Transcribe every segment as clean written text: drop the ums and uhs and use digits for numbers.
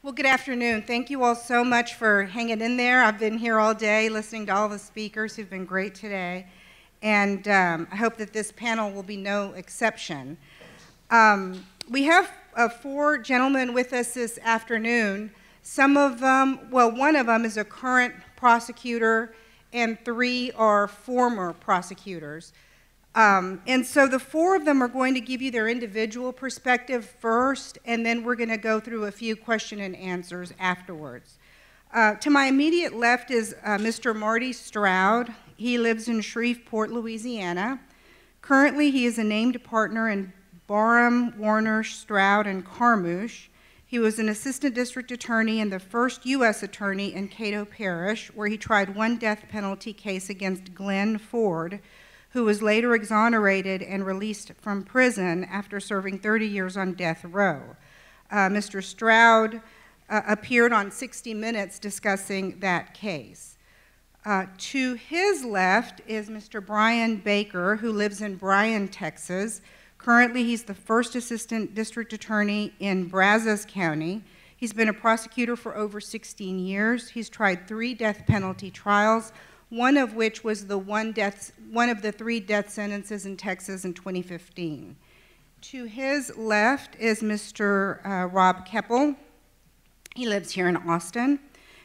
Well, good afternoon. Thank you all so much for hanging in there. I've been here all day listening to all the speakers who've been great today, and I hope that this panel will be no exception. We have 4 gentlemen with us this afternoon. Some of them, well, one of them is a current prosecutor, and 3 are former prosecutors. And so the 4 of them are going to give you their individual perspective first, and then we're going to go through a few question and answers afterwards. To my immediate left is Mr. Marty Stroud. He lives in Shreveport, Louisiana. Currently, he is a named partner in Barham, Warner, Stroud, and Carmouche. He was an assistant district attorney and the first U.S. attorney in Cato Parish, where he tried 1 death penalty case against Glenn Ford, who was later exonerated and released from prison after serving 30 years on death row. Mr. Stroud appeared on 60 Minutes discussing that case. To his left is Mr. Brian Baker, who lives in Bryan, Texas. Currently, he's the first assistant district attorney in Brazos County. He's been a prosecutor for over 16 years. He's tried 3 death penalty trials, one of which was one of the 3 death sentences in Texas in 2015. To his left is Mr. Rob Keppel. He lives here in Austin.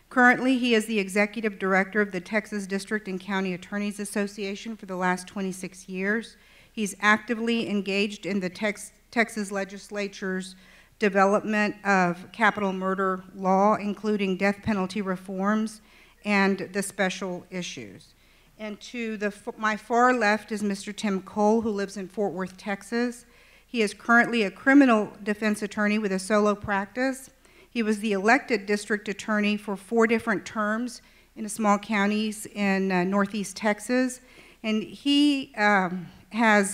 Currently, he is the executive director of the Texas District and County Attorneys Association for the last 26 years. He's actively engaged in the Texas legislature's development of capital murder law, including death penalty reforms and the special issues. And to my far left is Mr. Tim Cole, who lives in Fort Worth, Texas. He is currently a criminal defense attorney with a solo practice. He was the elected district attorney for 4 different terms in small counties in northeast Texas. And he has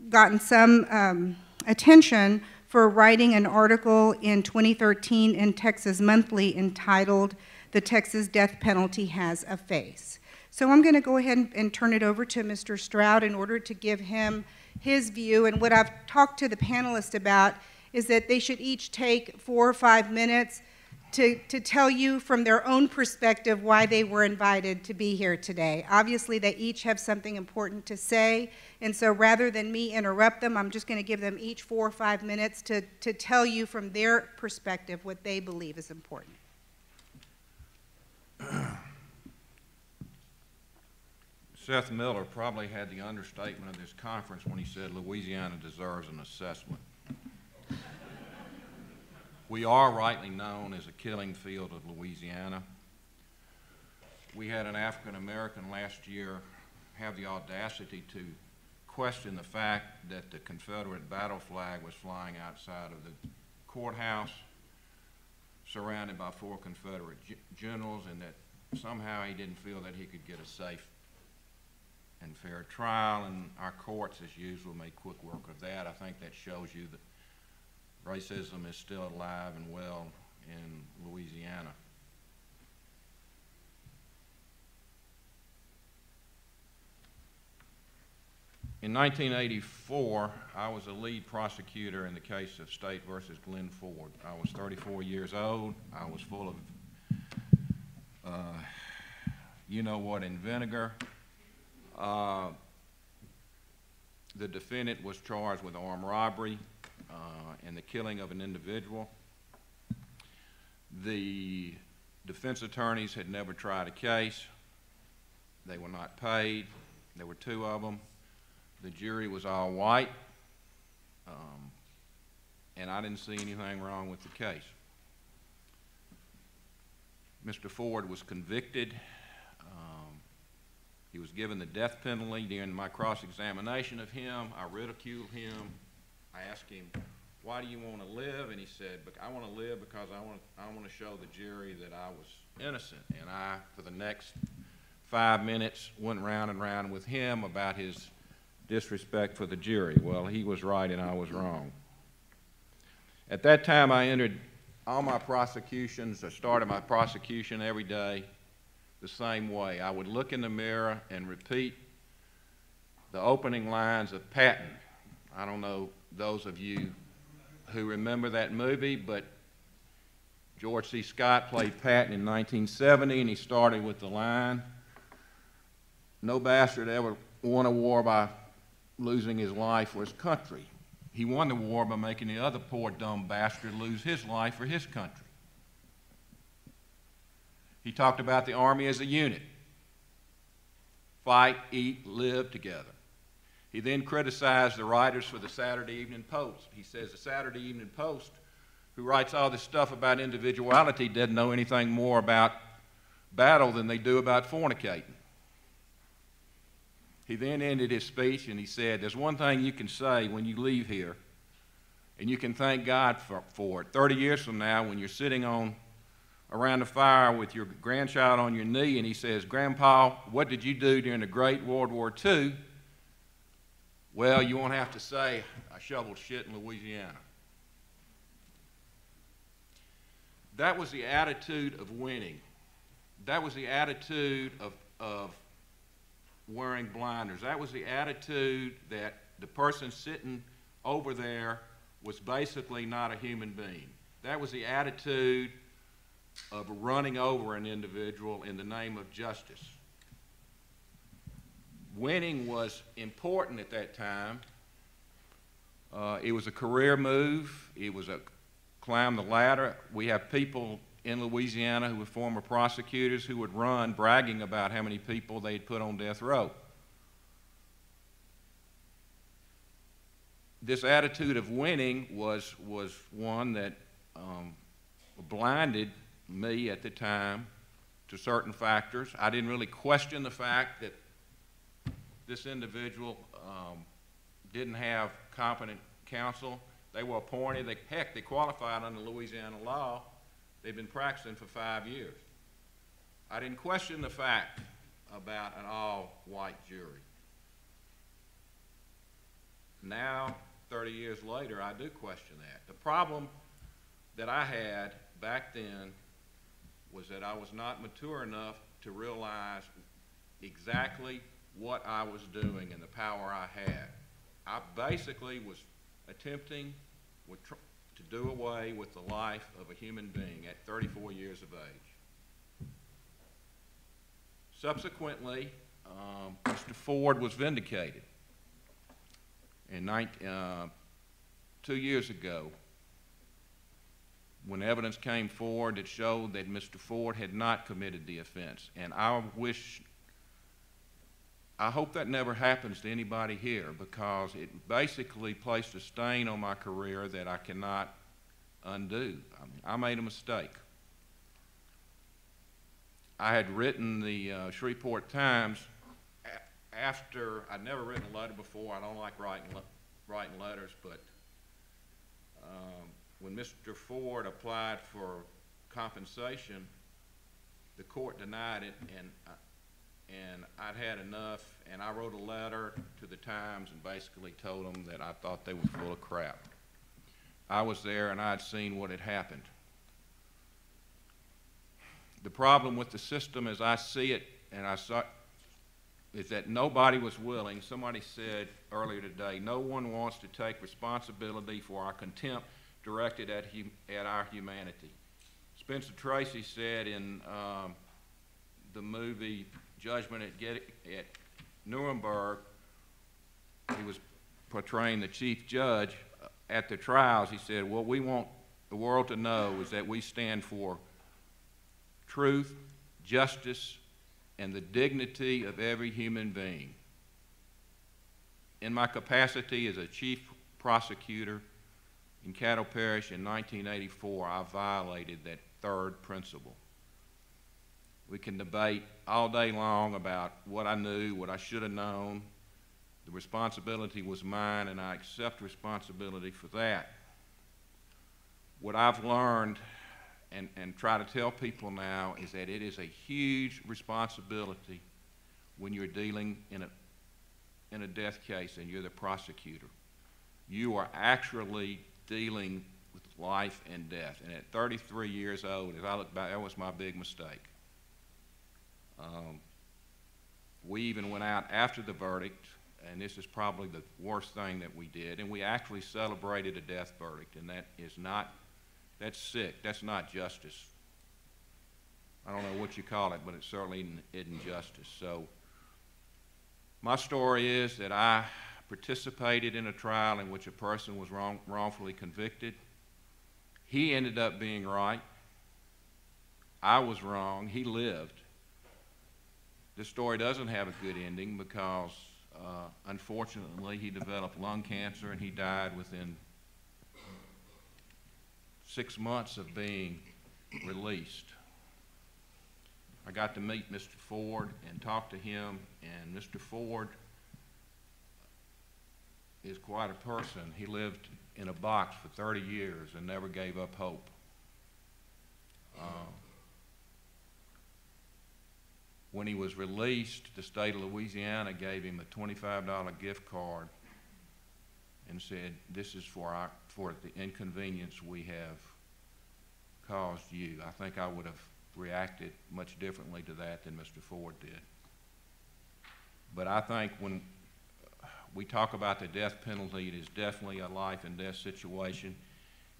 gotten some attention for writing an article in 2013 in Texas Monthly entitled, "The Texas Death Penalty Has a Face." So I'm going to go ahead and turn it over to Mr. Stroud in order to give him his view. And what I've talked to the panelists about is that they should each take 4 or 5 minutes to tell you from their own perspective why they were invited to be here today. Obviously, they each have something important to say, and so rather than me interrupt them, I'm just going to give them each 4 or 5 minutes to tell you from their perspective what they believe is important. Seth Miller probably had the understatement of this conference when he said Louisiana deserves an assessment. We are rightly known as a killing field of Louisiana. We had an African American last year have the audacity to question the fact that the Confederate battle flag was flying outside of the courthouse, surrounded by 4 Confederate generals, and that somehow he didn't feel that he could get a safe and fair trial, and our courts, as usual, made quick work of that. I think that shows you that racism is still alive and well in Louisiana. In 1984, I was a lead prosecutor in the case of State versus Glenn Ford. I was 34 years old. I was full of, you know what, in vinegar. The defendant was charged with armed robbery and the killing of an individual. The defense attorneys had never tried a case. They were not paid. There were 2 of them. The jury was all white, and I didn't see anything wrong with the case. Mr. Ford was convicted. He was given the death penalty. During my cross-examination of him, I ridiculed him. I asked him, "Why do you want to live?" And he said, "I want to live because I want to show the jury that I was innocent." And I, for the next 5 minutes, went round and round with him about his disrespect for the jury. Well, he was right and I was wrong. At that time, I entered all my prosecutions. I started my prosecution every day the same way. I would look in the mirror and repeat the opening lines of Patton. I don't know those of you who remember that movie, but George C. Scott played Patton in 1970, and he started with the line, "No bastard ever won a war by losing his life for his country. He won the war by making the other poor dumb bastard lose his life for his country." He talked about the Army as a unit. Fight, eat, live together. He then criticized the writers for the Saturday Evening Post. He says the Saturday Evening Post, who writes all this stuff about individuality, doesn't know anything more about battle than they do about fornicating. He then ended his speech and he said, "There's one thing you can say when you leave here, and you can thank God for it. 30 years from now, when you're sitting around the fire with your grandchild on your knee, and he says, 'Grandpa, what did you do during the Great World War II?' Well, you won't have to say, 'I shoveled shit in Louisiana.'" That was the attitude of winning. That was the attitude of wearing blinders. That was the attitude that the person sitting over there was basically not a human being. That was the attitude of running over an individual in the name of justice. Winning was important at that time. It was a career move. It was a climb the ladder. We have people in Louisiana who were former prosecutors who would run bragging about how many people they'd put on death row. This attitude of winning was one that blinded me at the time to certain factors. I didn't really question the fact that this individual didn't have competent counsel. They were appointed. They qualified under Louisiana law. They've been practicing for 5 years. I didn't question the fact about an all-white jury. Now, 30 years later, I do question that. The problem that I had back then was that I was not mature enough to realize exactly what I was doing and the power I had. I basically was attempting to do away with the life of a human being at 34 years of age. Subsequently, Mr. Ford was vindicated. And 2 years ago, when evidence came forward that showed that Mr. Ford had not committed the offense. And I hope that never happens to anybody here, because it basically placed a stain on my career that I cannot undo. I made a mistake. I had written the Shreveport Times after, I'd never written a letter before. I don't like writing letters, but when Mr. Ford applied for compensation, the court denied it, and I'd had enough, and I wrote a letter to the Times and basically told them that I thought they were full of crap. I was there and I'd seen what had happened. The problem with the system as I see it, and I saw, is that nobody was willing. Somebody said earlier today, no one wants to take responsibility for our contempt directed at our humanity. Spencer Tracy said in the movie Judgment at Nuremberg, he was portraying the chief judge at the trials. He said, what we want the world to know is that we stand for truth, justice, and the dignity of every human being. In my capacity as a chief prosecutor in Caddo Parish in 1984, I violated that third principle. We can debate all day long about what I knew, what I should have known. The responsibility was mine, and I accept responsibility for that. What I've learned and try to tell people now is that it is a huge responsibility when you're dealing in a death case and you're the prosecutor. You are actually dealing with life and death. And at 33 years old, as I look back, that was my big mistake. We even went out after the verdict and this is probably the worst thing that we did, and we actually celebrated a death verdict, and that's sick. That's not justice. I don't know what you call it, but it certainly isn't justice. So my story is that I participated in a trial in which a person was wrongfully convicted. He ended up being right. I was wrong. He lived. This story doesn't have a good ending because, unfortunately, he developed lung cancer and he died within 6 months of being released. I got to meet Mr. Ford and talk to him, and Mr. Ford is quite a person. He lived in a box for 30 years and never gave up hope. When he was released, the state of Louisiana gave him a $25 gift card and said, "This is for the inconvenience we have caused you." I think I would have reacted much differently to that than Mr. Ford did. But I think when we talk about the death penalty, it is definitely a life and death situation,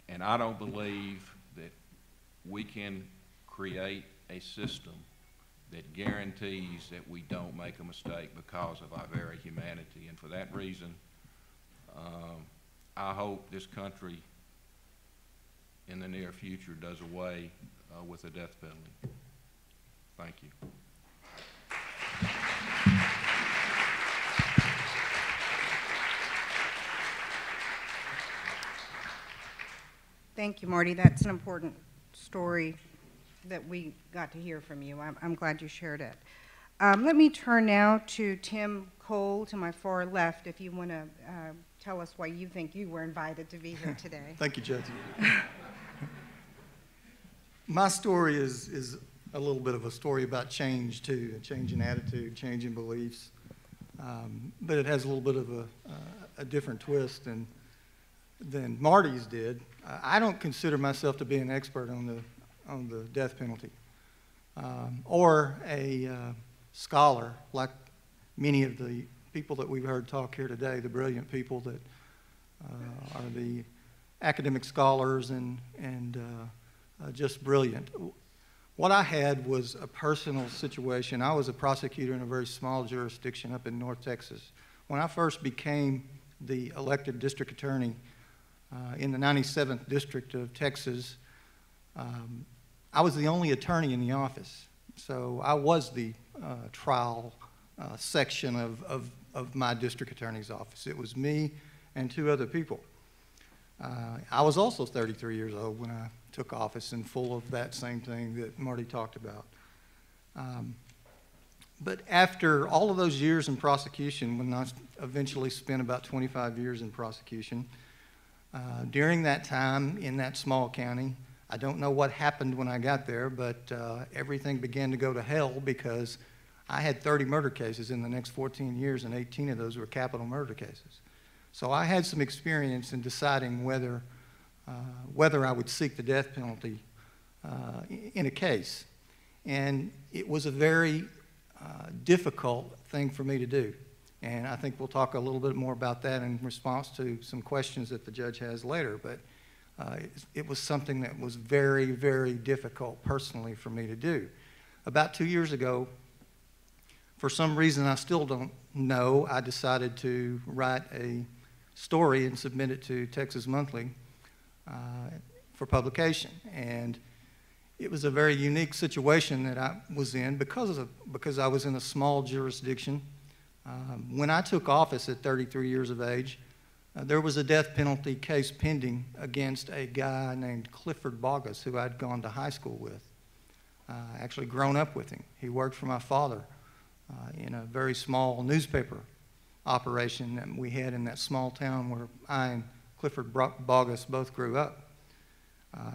and I don't believe that we can create a system that guarantees that we don't make a mistake because of our very humanity. And for that reason, I hope this country in the near future does away with the death penalty. Thank you. Thank you, Marty. That's an important story that we got to hear from you. I'm glad you shared it. Let me turn now to Tim Cole to my far left, if you want to tell us why you think you were invited to be here today. Thank you, Judge. My story is a little bit of a story about change, too, a change in attitude, change in beliefs, but it has a little bit of a different twist than Marty's did. I don't consider myself to be an expert on the death penalty or a scholar like many of the people that we've heard talk here today, the brilliant people that are the academic scholars and just brilliant. What I had was a personal situation. I was a prosecutor in a very small jurisdiction up in North Texas. When I first became the elected district attorney in the 97th District of Texas, I was the only attorney in the office. So I was the trial section of my district attorney's office. It was me and 2 other people. I was also 33 years old when I took office and full of that same thing that Marty talked about. But after all of those years in prosecution, when I eventually spent about 25 years in prosecution, during that time in that small county, I don't know what happened when I got there, but everything began to go to hell because I had 30 murder cases in the next 14 years, and 18 of those were capital murder cases. So I had some experience in deciding whether I would seek the death penalty in a case. And it was a very difficult thing for me to do. And I think we'll talk a little bit more about that in response to some questions that the judge has later. But it was something that was very, very difficult personally for me to do. About 2 years ago, for some reason I still don't know, I decided to write a story and submit it to Texas Monthly for publication. And it was a very unique situation that I was in because I was in a small jurisdiction. When I took office at 33 years of age, there was a death penalty case pending against a guy named Clifford Bogus, who I'd gone to high school with, actually grown up with him. He worked for my father in a very small newspaper operation that we had in that small town where I and Clifford Bogus both grew up.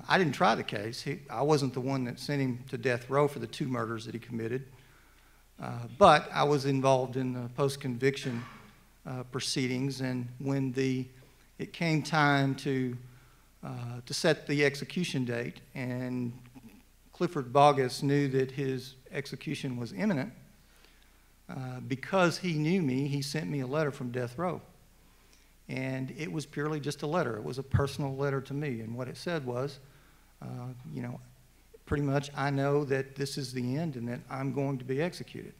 I didn't try the case. I wasn't the one that sent him to death row for the 2 murders that he committed, but I was involved in the post-conviction proceedings, and when it came time to set the execution date, and Clifford Bogus knew that his execution was imminent, because he knew me, he sent me a letter from death row. And it was purely just a letter. It was a personal letter to me. And what it said was, you know, pretty much, I know that this is the end and that I'm going to be executed.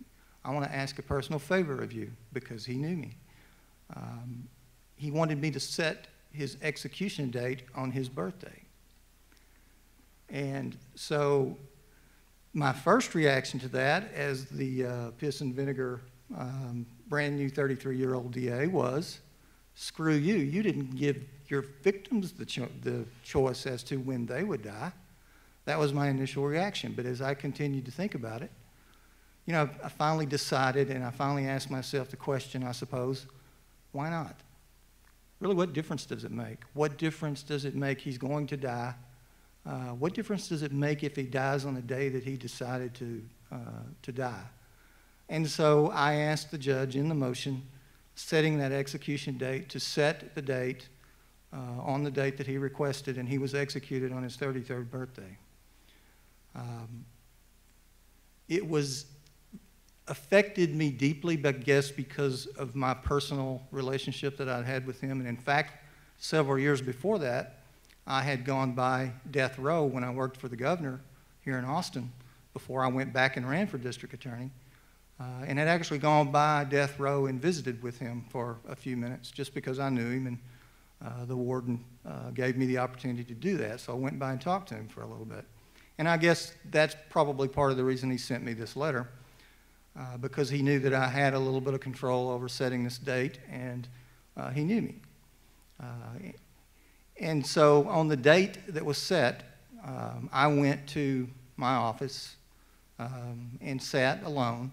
I want to ask a personal favor of you, because he knew me. He wanted me to set his execution date on his birthday. And so my first reaction to that, as the piss and vinegar brand new 33-year-old DA, was, screw you. You didn't give your victims the choice as to when they would die. That was my initial reaction. But as I continued to think about it, you know, I finally decided, and I finally asked myself the question, I suppose, why not? Really, what difference does it make? What difference does it make he's going to die? What difference does it make if he dies on the day that he decided to die? And so I asked the judge in the motion, setting that execution date, to set the date on the date that he requested, and he was executed on his 33rd birthday. It was affected me deeply, but I guess because of my personal relationship that I'd had with him. And in fact, several years before that, I had gone by death row when I worked for the governor here in Austin before I went back and ran for district attorney, and had actually gone by death row and visited with him for a few minutes just because I knew him, and the warden gave me the opportunity to do that. So I went by and talked to him for a little bit. And I guess that's probably part of the reason he sent me this letter, because he knew that I had a little bit of control over setting this date, and he knew me. And so on the date that was set, I went to my office and sat alone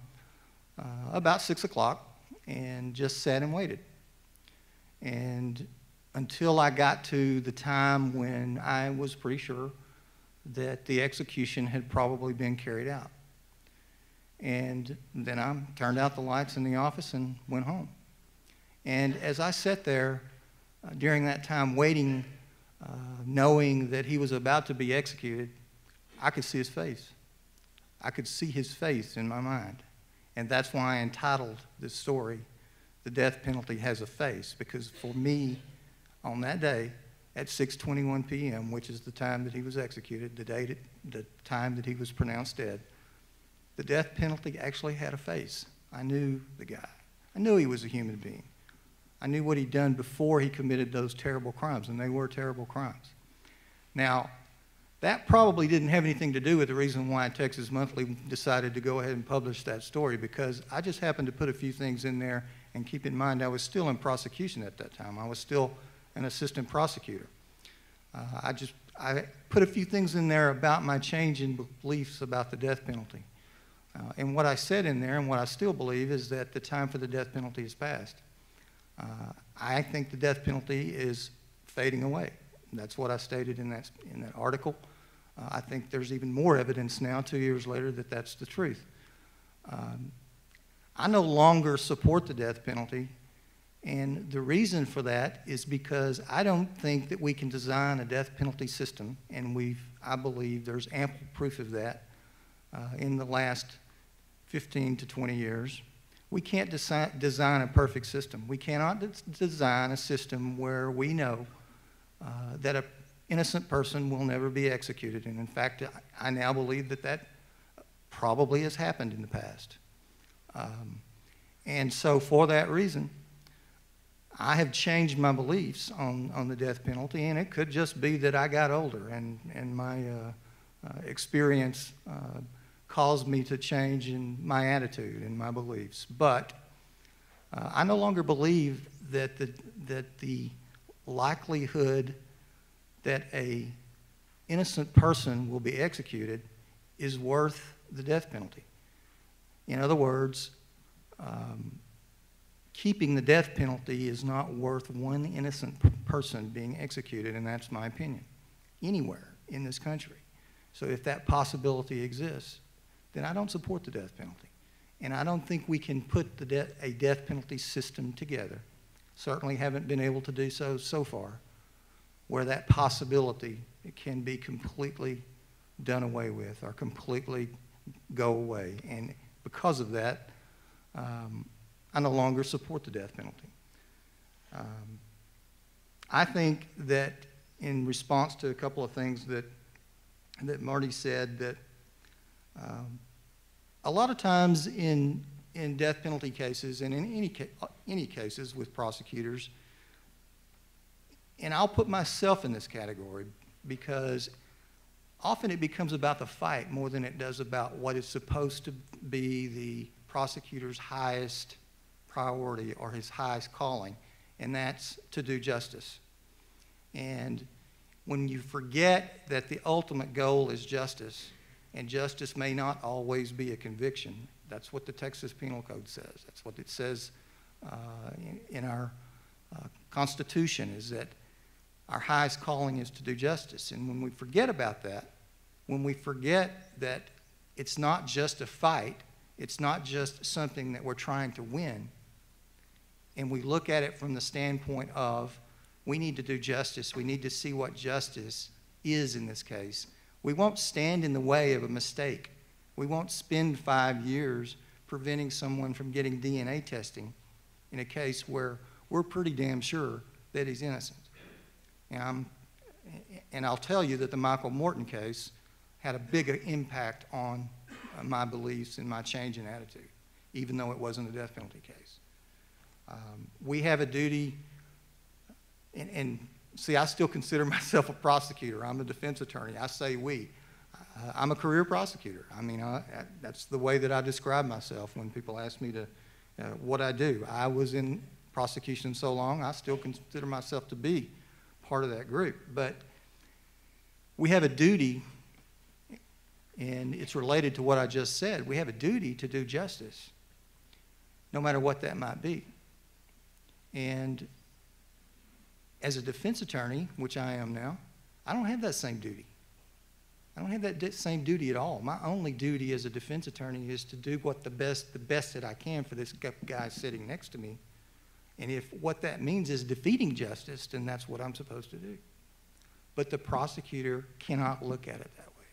about 6 o'clock and just sat and waited. And until I got to the time when I was pretty sure that the execution had probably been carried out. And then I turned out the lights in the office and went home. And as I sat there during that time waiting, knowing that he was about to be executed, I could see his face. I could see his face in my mind. And that's why I entitled this story, "The Death Penalty Has a Face," because for me, on that day, at 6:21 p.m., which is the time that he was executed, the time that he was pronounced dead, the death penalty actually had a face. I knew the guy. I knew he was a human being. I knew what he'd done before he committed those terrible crimes, and they were terrible crimes. Now, that probably didn't have anything to do with the reason why Texas Monthly decided to go ahead and publish that story, because I just happened to put a few things in there, and keep in mind I was still in prosecution at that time. I was still an assistant prosecutor. I put a few things in there about my change in beliefs about the death penalty. And what I said in there, and what I still believe, is that the time for the death penalty is past. I think the death penalty is fading away. That's what I stated in that article. I think there's even more evidence now, 2 years later, that that's the truth. I no longer support the death penalty, and the reason for that is because I don't think that we can design a death penalty system, and I believe there's ample proof of that in the last 15 to 20 years. We can't design a perfect system. We cannot design a system where we know that an innocent person will never be executed. And in fact, I now believe that that probably has happened in the past. And so for that reason, I have changed my beliefs on the death penalty, and it could just be that I got older and my experience caused me to change in my attitude and my beliefs. But I no longer believe that the likelihood that an innocent person will be executed is worth the death penalty. In other words, keeping the death penalty is not worth one innocent person being executed, and that's my opinion, anywhere in this country. So if that possibility exists, then I don't support the death penalty. And I don't think we can put a death penalty system together, certainly haven't been able to do so far, where that possibility can be completely done away with or completely go away. And because of that, I no longer support the death penalty. I think that in response to a couple of things that Marty said, that a lot of times in death penalty cases and in any cases with prosecutors, and I'll put myself in this category because often it becomes about the fight more than it does about what is supposed to be the prosecutor's highest priority or his highest calling, and that's to do justice. And when you forget that the ultimate goal is justice, and justice may not always be a conviction, that's what the Texas Penal Code says. That's what it says in our Constitution, is that our highest calling is to do justice. And when we forget about that, when we forget that it's not just a fight, it's not just something that we're trying to win, and we look at it from the standpoint of we need to do justice, we need to see what justice is in this case, we won't stand in the way of a mistake. We won't spend 5 years preventing someone from getting DNA testing in a case where we're pretty damn sure that he's innocent. And I'll tell you that the Michael Morton case had a bigger impact on my beliefs and my change in attitude, even though it wasn't a death penalty case. We have a duty, and see, I still consider myself a prosecutor. I'm a defense attorney. I say we. I'm a career prosecutor. I mean, that's the way that I describe myself when people ask me to what I do. I was in prosecution so long, I still consider myself to be part of that group. But we have a duty, and it's related to what I just said. We have a duty to do justice, no matter what that might be. And as a defense attorney, which I am now, I don't have that same duty. I don't have that same duty at all. My only duty as a defense attorney is to do what the best that I can for this guy sitting next to me. And if what that means is defeating justice, then that's what I'm supposed to do. But the prosecutor cannot look at it that way.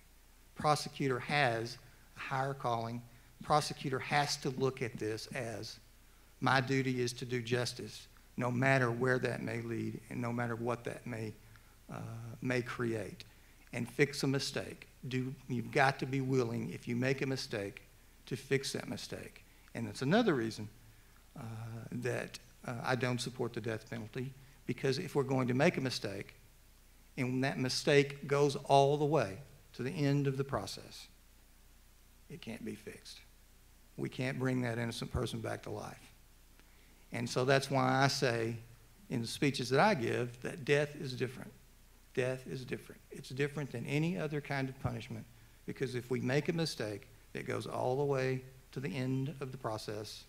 Prosecutor has a higher calling. Prosecutor has to look at this as my duty is to do justice, no matter where that may lead and no matter what that may create, and fix a mistake. You've got to be willing, if you make a mistake, to fix that mistake. And that's another reason that I don't support the death penalty, because if we're going to make a mistake, and that mistake goes all the way to the end of the process, it can't be fixed. We can't bring that innocent person back to life. And so that's why I say in the speeches that I give that death is different. Death is different. It's different than any other kind of punishment, because if we make a mistake that goes all the way to the end of the process,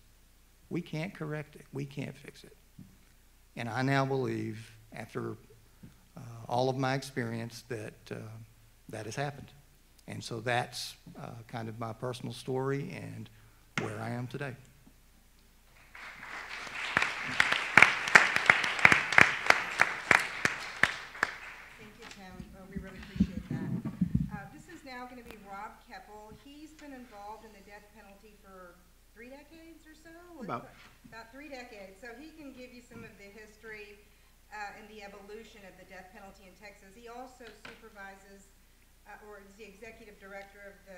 we can't correct it. We can't fix it. And I now believe, after all of my experience, that that has happened. And so that's kind of my personal story and where I am today. Thank you, Tim. We really appreciate that. This is now going to be Rob Keppel. He's been involved in the death penalty for 3 decades or so? About 3 decades. So he can give you some of the history and the evolution of the death penalty in Texas. He also supervises or is the executive director of the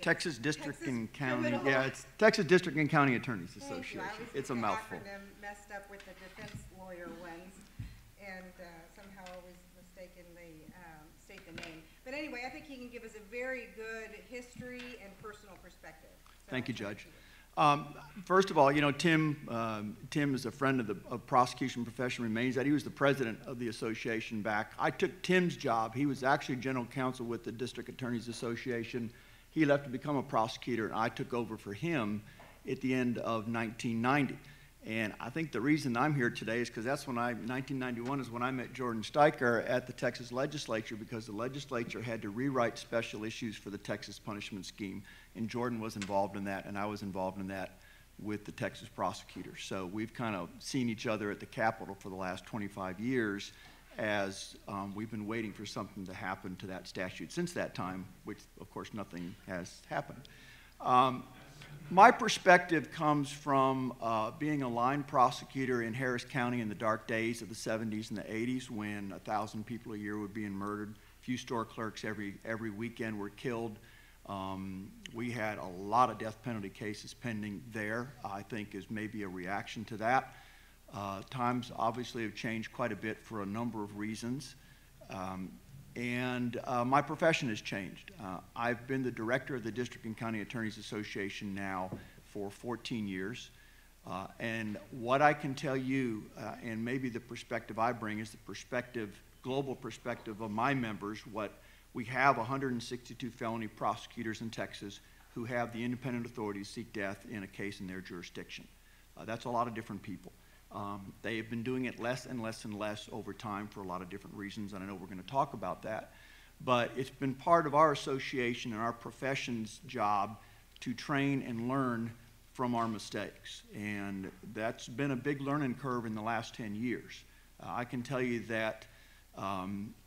Texas District and County. Criminal. Yeah, it's Texas District and County Attorneys Association. It's a the mouthful. acronym messed up with the defense lawyer ones, and somehow always mistakenly state the name. But anyway, I think he can give us a very good history and personal perspective. So Thank you, Judge. First of all, you know, Tim is a friend of the prosecution profession, remains that. He was the president of the association back. I took Tim's job. He was actually general counsel with the District Attorneys Association. He left to become a prosecutor, and I took over for him at the end of 1990. And I think the reason I'm here today is because that's when 1991 is when I met Jordan Steiker at the Texas legislature, because the legislature had to rewrite special issues for the Texas punishment scheme. And Jordan was involved in that, and I was involved in that with the Texas prosecutors. So we've kind of seen each other at the Capitol for the last 25 years as we've been waiting for something to happen to that statute since that time, which, of course, nothing has happened. My perspective comes from being a line prosecutor in Harris County in the dark days of the 70s and the 80s when 1,000 people a year were being murdered. A few store clerks every weekend were killed. We had a lot of death penalty cases pending there, I think is maybe a reaction to that. Times obviously have changed quite a bit for a number of reasons. And my profession has changed. I've been the director of the District and County Attorneys Association now for 14 years. And what I can tell you, and maybe the perspective I bring is the perspective, global perspective of my members. We have 162 felony prosecutors in Texas who have the independent authority to seek death in a case in their jurisdiction. That's a lot of different people. They have been doing it less and less and less over time for a lot of different reasons, and I know we're going to talk about that. But it's been part of our association and our profession's job to train and learn from our mistakes. And that's been a big learning curve in the last 10 years. I can tell you that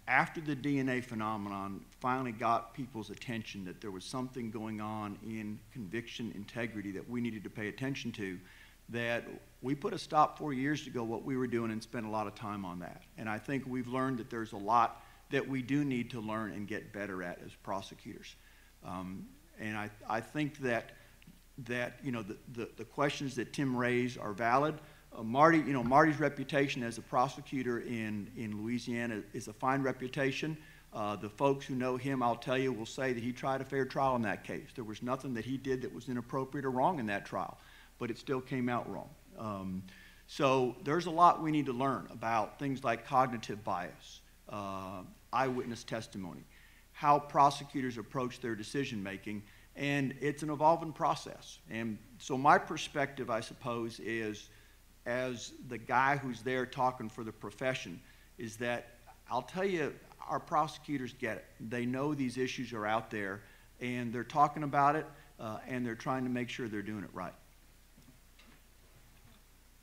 after the DNA phenomenon finally got people's attention that there was something going on in conviction integrity that we needed to pay attention to, that we put a stop 4 years ago what we were doing and spent a lot of time on that. And I think we've learned that there's a lot that we do need to learn and get better at as prosecutors. And I think that you know, the questions that Tim raised are valid. Marty's reputation as a prosecutor in Louisiana is a fine reputation. The folks who know him, I'll tell you, will say that he tried a fair trial in that case. There was nothing that he did that was inappropriate or wrong in that trial, but it still came out wrong. So there's a lot we need to learn about things like cognitive bias, eyewitness testimony, how prosecutors approach their decision making, and it's an evolving process. And so my perspective, I suppose, is as the guy who's there talking for the profession, is that I'll tell you, our prosecutors get it. They know these issues are out there, and they're talking about it, and they're trying to make sure they're doing it right.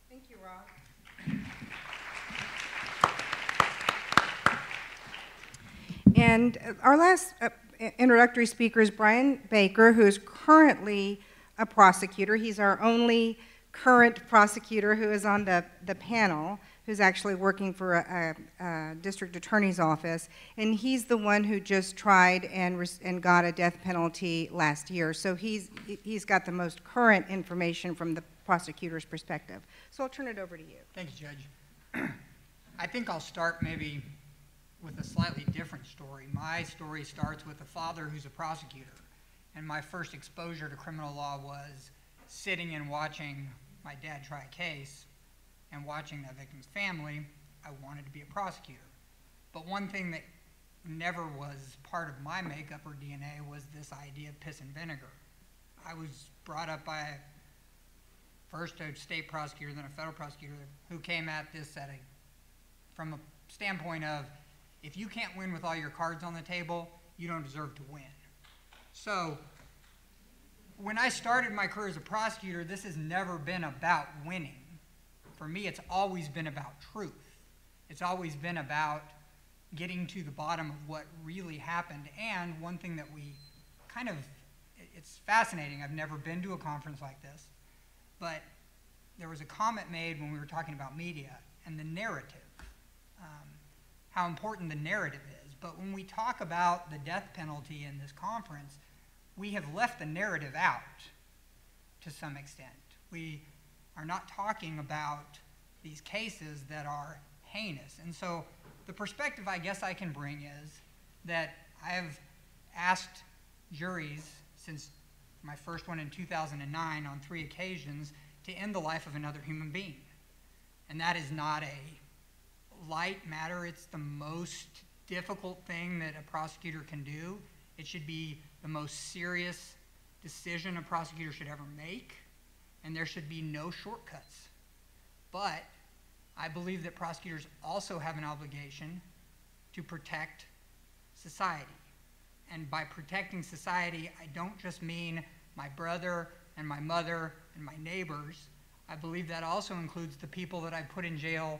Thank you, Rob. And our last introductory speaker is Brian Baker, who is currently a prosecutor. He's our only current prosecutor who is on the panel, who's actually working for a district attorney's office, and he's the one who just tried and got a death penalty last year. So he's got the most current information from the prosecutor's perspective. So I'll turn it over to you. Thank you, Judge. I think I'll start maybe with a slightly different story. My story starts with a father who's a prosecutor, and my first exposure to criminal law was sitting and watching my dad try a case and watching that victim's family. I wanted to be a prosecutor. But one thing that never was part of my makeup or DNA was this idea of piss and vinegar. I was brought up by first a state prosecutor, then a federal prosecutor, who came at this from a standpoint of, if you can't win with all your cards on the table, you don't deserve to win. So when I started my career as a prosecutor, this has never been about winning. For me, it's always been about truth. It's always been about getting to the bottom of what really happened. And one thing that we it's fascinating. I've never been to a conference like this, but there was a comment made when we were talking about media and the narrative, how important the narrative is. But when we talk about the death penalty in this conference, we have left the narrative out to some extent. We are not talking about these cases that are heinous. And so the perspective I guess I can bring is that I have asked juries since my first one in 2009 on 3 occasions to end the life of another human being. And that is not a light matter. It's the most difficult thing that a prosecutor can do. It should be the most serious decision a prosecutor should ever make, and there should be no shortcuts. But I believe that prosecutors also have an obligation to protect society. And by protecting society, I don't just mean my brother and my mother and my neighbors. I believe that also includes the people that I put in jail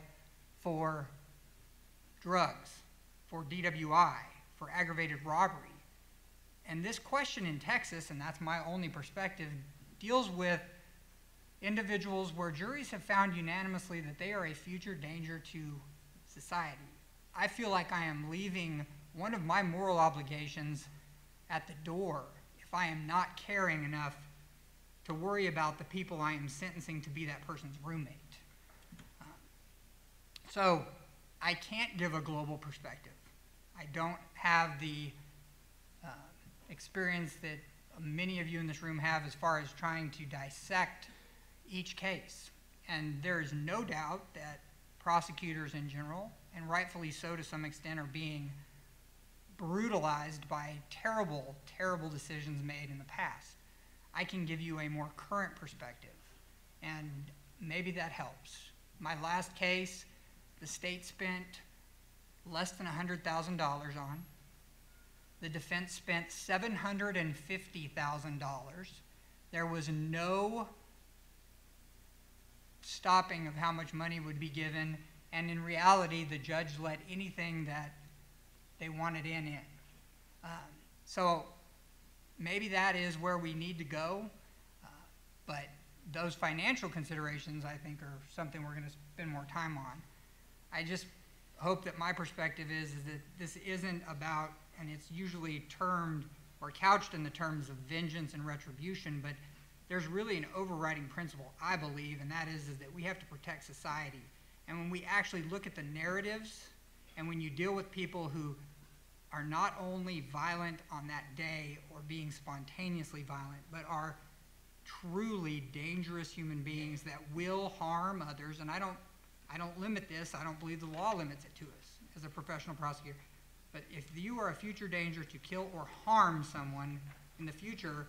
for drugs, for DWI, for aggravated robbery. And this question in Texas, and that's my only perspective, deals with individuals where juries have found unanimously that they are a future danger to society. I feel like I am leaving one of my moral obligations at the door if I am not caring enough to worry about the people I am sentencing to be that person's roommate. So I can't give a global perspective. I don't have the experience that many of you in this room have as far as trying to dissect each case. And there is no doubt that prosecutors in general, and rightfully so to some extent, are being brutalized by terrible, terrible decisions made in the past. I can give you a more current perspective, and maybe that helps. My last case, the state spent less than $100,000 on. The defense spent $750,000. There was no stopping of how much money would be given, and in reality, the judge let anything that they wanted in. So maybe that is where we need to go, but those financial considerations, I think, are something we're going to spend more time on. I just hope that my perspective is that this isn't about, and it's usually termed or couched in the terms of vengeance and retribution, but there's really an overriding principle, I believe, and that is that we have to protect society. And when we actually look at the narratives, and when you deal with people who are not only violent on that day or being spontaneously violent, but are truly dangerous human beings that will harm others, and I don't limit this, I don't believe the law limits it to us as a professional prosecutor, but if you are a future danger to kill or harm someone in the future,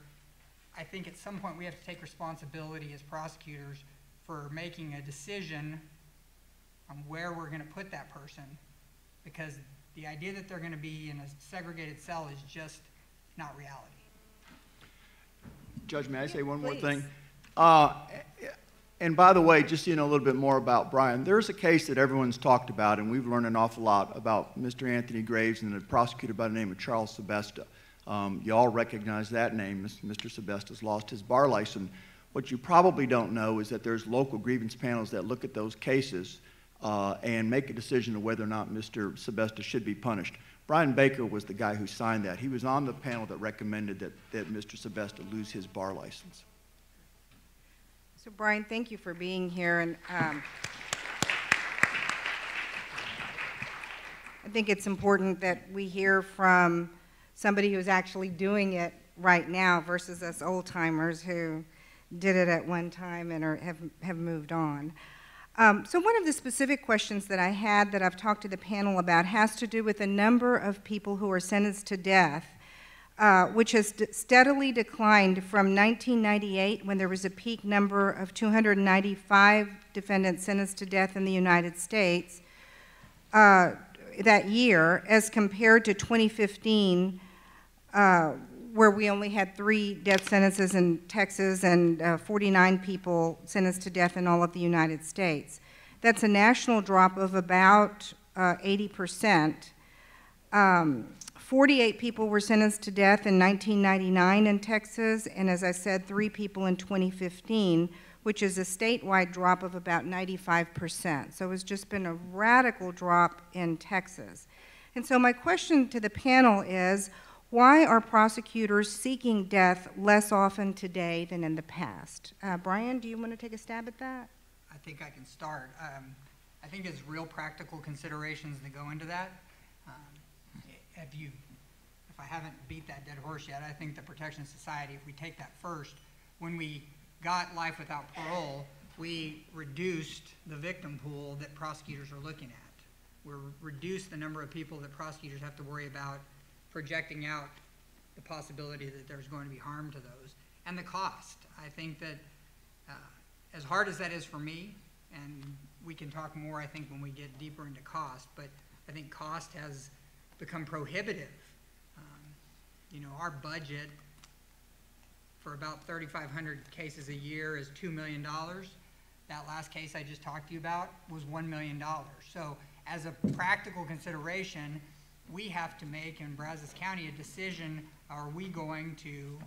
I think at some point we have to take responsibility as prosecutors for making a decision on where we're going to put that person, because the idea that they're going to be in a segregated cell is just not reality. Judge, may I say one more Please. thing? And by the way, just so you know a little bit more about Brian, there's a case that everyone's talked about, and we've learned an awful lot about Mr. Anthony Graves and a prosecutor by the name of Charles Sebesta. You all recognize that name. Mr. Sebesta's lost his bar license. What you probably don't know is that there's local grievance panels that look at those cases and make a decision of whether or not Mr. Sebesta should be punished. Brian Baker was the guy who signed that. He was on the panel that recommended that Mr. Sebesta lose his bar license. So Brian, thank you for being here, and I think it's important that we hear from somebody who's actually doing it right now versus us old-timers who did it at one time and have moved on. So one of the specific questions that I had that I've talked to the panel about has to do with the number of people who are sentenced to death, which has steadily declined from 1998, when there was a peak number of 295 defendants sentenced to death in the United States that year, as compared to 2015, where we only had 3 death sentences in Texas and 49 people sentenced to death in all of the United States. That's a national drop of about 80%. 48 people were sentenced to death in 1999 in Texas, and as I said, 3 people in 2015, which is a statewide drop of about 95%. So it's just been a radical drop in Texas. And so my question to the panel is, why are prosecutors seeking death less often today than in the past? Brian, do you want to take a stab at that? I think I can start. I think there's real practical considerations that go into that. If I haven't beat that dead horse yet, I think the Protection Society, if we take that first, when we got life without parole, we reduced the victim pool that prosecutors are looking at. We reduced the number of people that prosecutors have to worry about projecting out the possibility that there's going to be harm to those. And the cost. I think that as hard as that is for me, and we can talk more, I think, when we get deeper into cost, but I think cost has become prohibitive. You know, our budget for about 3,500 cases a year is $2 million. That last case I just talked to you about was $1 million. So as a practical consideration, we have to make in Brazos County a decision are we going to,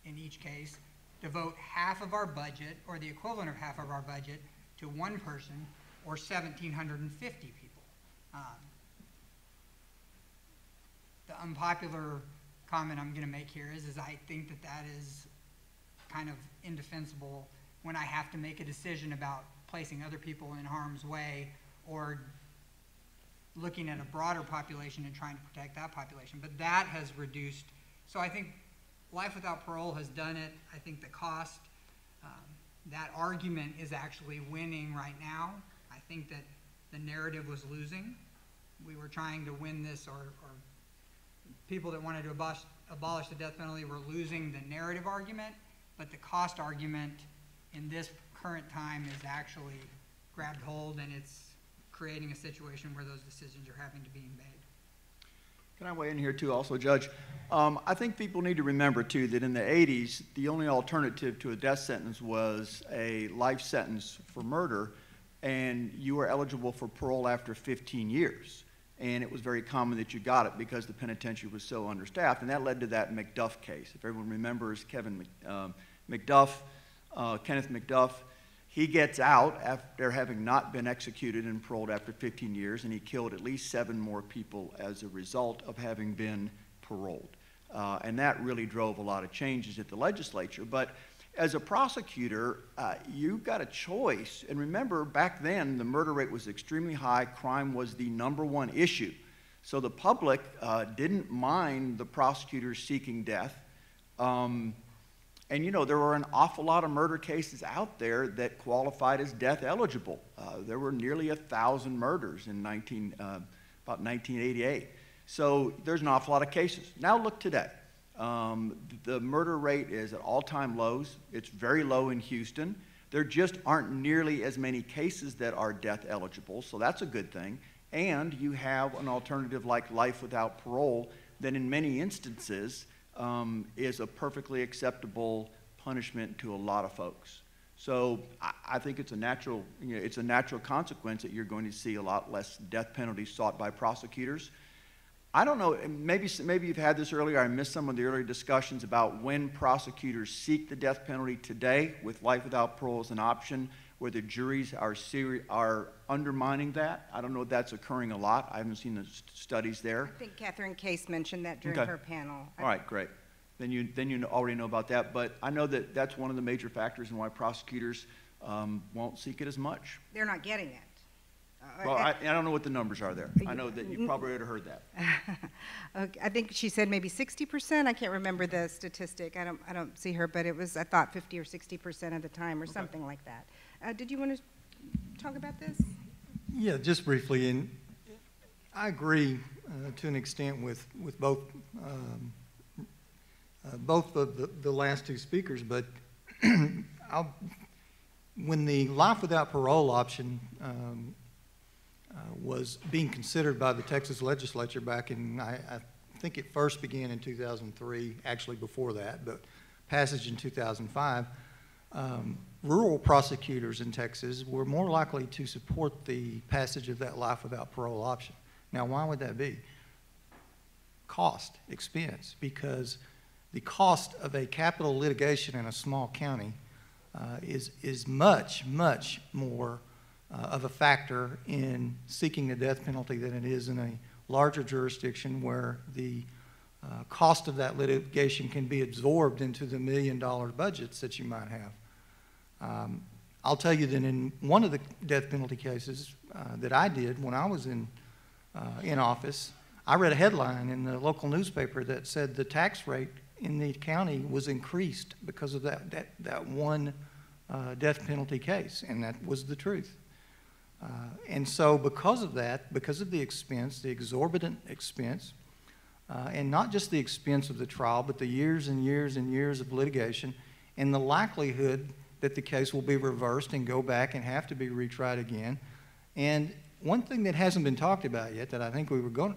in each case, devote half of our budget, or the equivalent of half of our budget, to one person, or 1,750 people? The unpopular comment I'm going to make here is I think that that is kind of indefensible when I have to make a decision about placing other people in harm's way or looking at a broader population and trying to protect that population. But that has reduced. So I think life without parole has done it. I think the cost, that argument is actually winning right now. I think that the narrative was losing. We were trying to win this, or people that wanted to abolish the death penalty were losing the narrative argument, but the cost argument in this current time is actually grabbed hold, and it's creating a situation where those decisions are having to be made. Can I weigh in here too also, Judge? I think people need to remember too that in the 80s, the only alternative to a death sentence was a life sentence for murder, and you were eligible for parole after 15 years. And it was very common that you got it because the penitentiary was so understaffed, and that led to that McDuff case. If everyone remembers Kenneth McDuff, he gets out after having not been executed and paroled after 15 years, and he killed at least 7 more people as a result of having been paroled. And that really drove a lot of changes at the legislature. But as a prosecutor, you got a choice. And remember, back then, the murder rate was extremely high. Crime was the #1 issue. So the public didn't mind the prosecutors seeking death. And, you know, there were an awful lot of murder cases out there that qualified as death eligible. There were nearly 1,000 murders in about 1988. So there's an awful lot of cases. Now look today. The murder rate is at all-time lows. It's very low in Houston. There just aren't nearly as many cases that are death eligible, so that's a good thing. And you have an alternative like life without parole that in many instances is a perfectly acceptable punishment to a lot of folks. So I think it's a natural, it's a natural consequence that you're going to see a lot less death penalties sought by prosecutors. I don't know, maybe you've had this earlier. I missed some of the earlier discussions about when prosecutors seek the death penalty today with life without parole as an option, where the juries are undermining that. I don't know if that's occurring a lot. I haven't seen the studies there. I think Catherine Case mentioned that during her panel. All right, great. Then you already know about that. But I know that that's one of the major factors in why prosecutors won't seek it as much. They're not getting it. Well, I don't know what the numbers are there. I know that you probably already heard that. Okay, I think she said maybe 60%. I can't remember the statistic. I don't see her, but it was, I thought, 50 or 60% of the time, or something like that. Did you want to talk about this? Yeah, just briefly. And I agree to an extent with both of the last two speakers. But when the life without parole option was being considered by the Texas legislature back in, I think it first began in 2003, actually before that, but passage in 2005, rural prosecutors in Texas were more likely to support the passage of that life without parole option. Now, why would that be? Cost, expense, because the cost of a capital litigation in a small county is much, much more of a factor in seeking the death penalty than it is in a larger jurisdiction where the cost of that litigation can be absorbed into the $1 million budgets that you might have. I'll tell you that in one of the death penalty cases that I did when I was in office, I read a headline in the local newspaper that said the tax rate in the county was increased because of that one death penalty case, and that was the truth. And so because of that, because of the expense, the exorbitant expense, and not just the expense of the trial, but the years and years and years of litigation, and the likelihood that the case will be reversed and go back and have to be retried again. And one thing that hasn't been talked about yet that I think we were going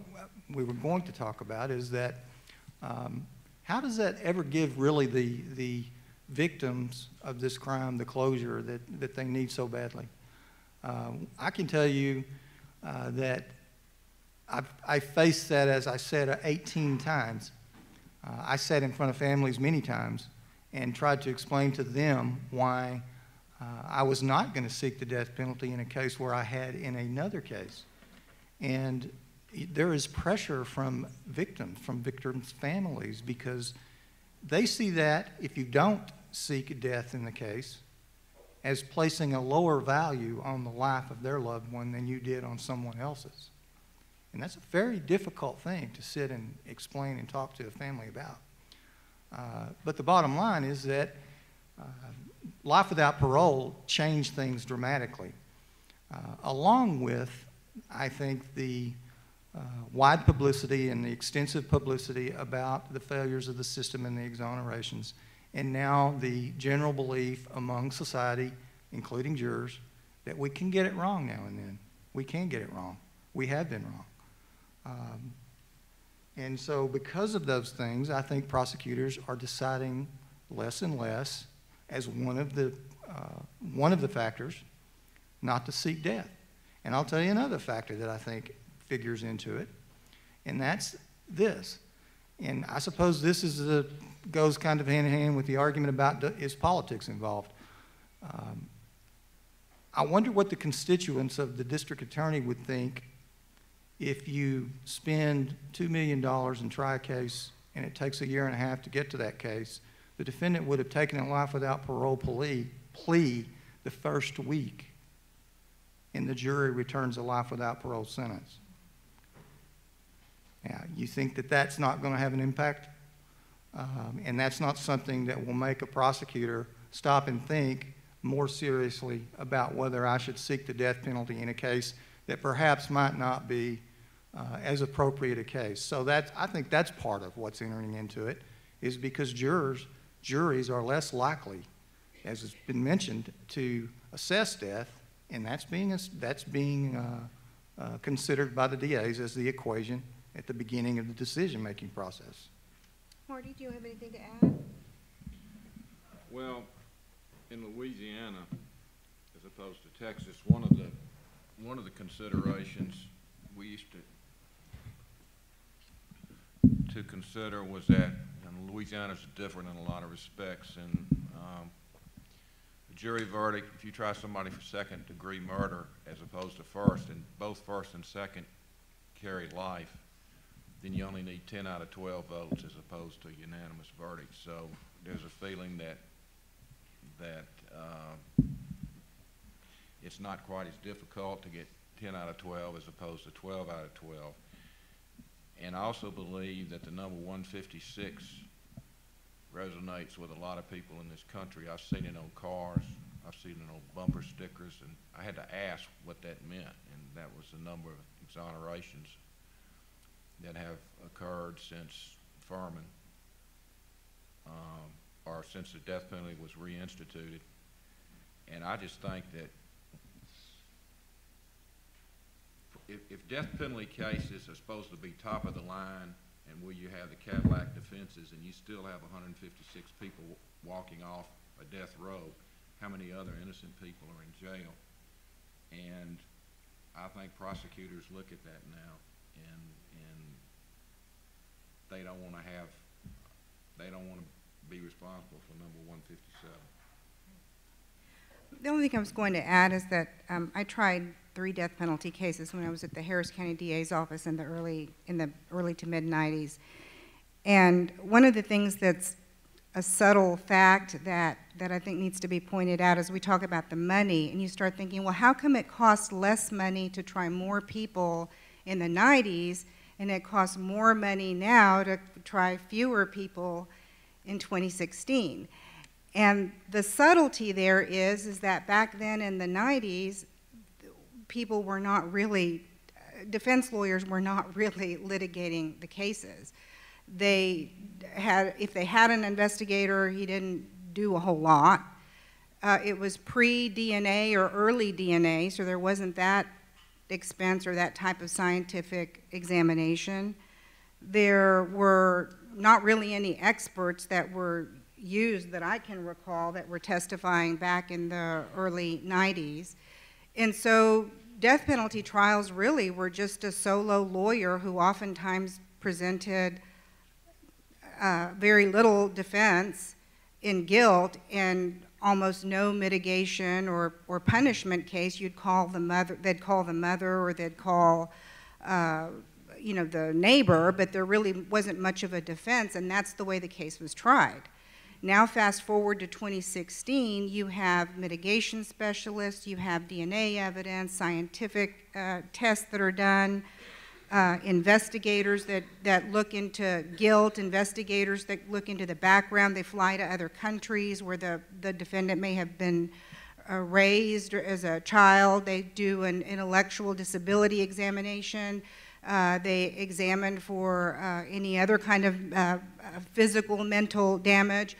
to talk about is that how does that ever give really the victims of this crime the closure that they need so badly? I can tell you that I faced that, as I said, 18 times. I sat in front of families many times and tried to explain to them why I was not going to seek the death penalty in a case where I had in another case. And there is pressure from victims' families, because they see that if you don't seek death in the case as placing a lower value on the life of their loved one than you did on someone else's. And that's a very difficult thing to sit and explain and talk to a family about. But the bottom line is that life without parole changed things dramatically, along with, I think, the wide publicity and the extensive publicity about the failures of the system and the exonerations, and now the general belief among society, including jurors, that we can get it wrong now and then. We can get it wrong. We have been wrong. And so because of those things, I think prosecutors are deciding less and less as one of the factors not to seek death. And I'll tell you another factor that I think figures into it, and that's this. And I suppose this goes kind of hand in hand with the argument about is politics involved. I wonder what the constituents of the district attorney would think if you spend $2 million and try a case and it takes 1.5 years to get to that case. The defendant would have taken a life without parole plea the first week, and the jury returns a life without parole sentence. Now, you think that that's not going to have an impact? And that's not something that will make a prosecutor stop and think more seriously about whether I should seek the death penalty in a case that perhaps might not be as appropriate a case. So I think that's part of what's entering into it, is because juries are less likely, as has been mentioned, to assess death, and that's being considered by the DAs as the equation at the beginning of the decision-making process. Marty, do you have anything to add? Well, in Louisiana, as opposed to Texas, one of the considerations we used to consider was that, and Louisiana's different in a lot of respects, and the jury verdict, if you try somebody for second-degree murder as opposed to first, and both first and second carry life, then you only need 10 out of 12 votes as opposed to a unanimous verdict. So there's a feeling that it's not quite as difficult to get 10 out of 12 as opposed to 12 out of 12. And I also believe that the number 156 resonates with a lot of people in this country. I've seen it on cars, I've seen it on bumper stickers, and I had to ask what that meant, and that was the number of exonerations that have occurred since Furman, or since the death penalty was reinstituted. And I just think that if death penalty cases are supposed to be top of the line, and where you have the Cadillac defenses and you still have 156 people walking off a death row, how many other innocent people are in jail? And I think prosecutors look at that now, and they don't want to be responsible for number 157. The only thing I was going to add is that I tried 3 death penalty cases when I was at the Harris County DA's office in the early to mid 90s. And one of the things that's a subtle fact that I think needs to be pointed out is we talk about the money, and you start thinking, well, how come it costs less money to try more people in the 90s, and it costs more money now to try fewer people in 2016? And the subtlety there is that back then in the 90s, people were not really, defense lawyers were not really litigating the cases. If they had an investigator, he didn't do a whole lot. It was pre-DNA or early DNA, so there wasn't that expense or that type of scientific examination. There were not really any experts that were used that I can recall that were testifying back in the early 90s. And so death penalty trials really were just a solo lawyer who oftentimes presented very little defense in guilt and almost no mitigation or punishment case, they'd call the mother, or they'd call, you know, the neighbor, but there really wasn't much of a defense, and that's the way the case was tried. Now fast forward to 2016, you have mitigation specialists, you have DNA evidence, scientific tests that are done, investigators that look into guilt, investigators that look into the background. They fly to other countries where the defendant may have been raised as a child. They do an intellectual disability examination. They examine for any other kind of physical, mental damage.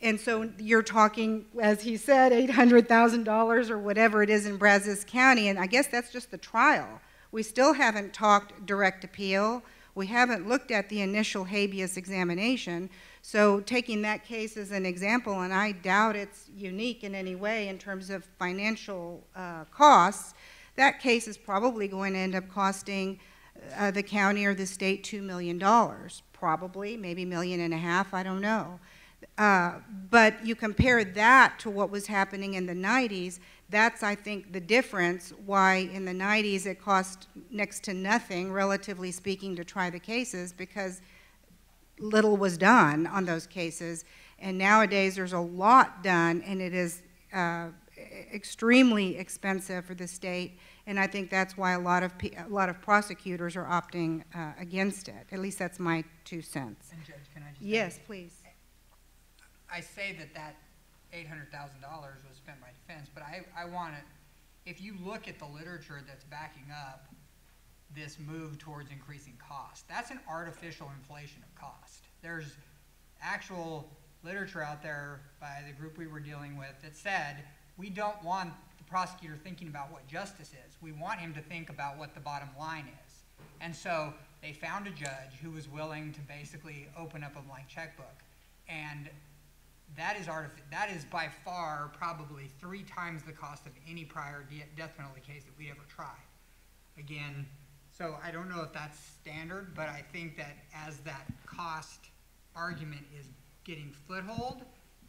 And so you're talking, as he said, $800,000 or whatever it is in Brazos County, and I guess that's just the trial. We still haven't talked direct appeal. We haven't looked at the initial habeas examination. So taking that case as an example, and I doubt it's unique in any way in terms of financial costs, that case is probably going to end up costing the county or the state $2 million, probably, maybe $1.5 million, I don't know. But you compare that to what was happening in the 90s, that's, I think, the difference why in the 90s it cost next to nothing, relatively speaking, to try the cases, because little was done on those cases. And nowadays there's a lot done, and it is extremely expensive for the state, and I think that's why a lot of prosecutors are opting against it. At least that's my 2 cents. And Judge, can I just Yes, please. I say that $800,000 was spent by defense, but I want to, if you look at the literature that's backing up this move towards increasing cost, that's an artificial inflation of cost. There's actual literature out there by the group we were dealing with that said, we don't want the prosecutor thinking about what justice is. We want him to think about what the bottom line is. And so they found a judge who was willing to basically open up a blank checkbook. And that is by far probably 3 times the cost of any prior death penalty case that we ever tried. Again, so I don't know if that's standard, but I think that as that cost argument is getting foothold,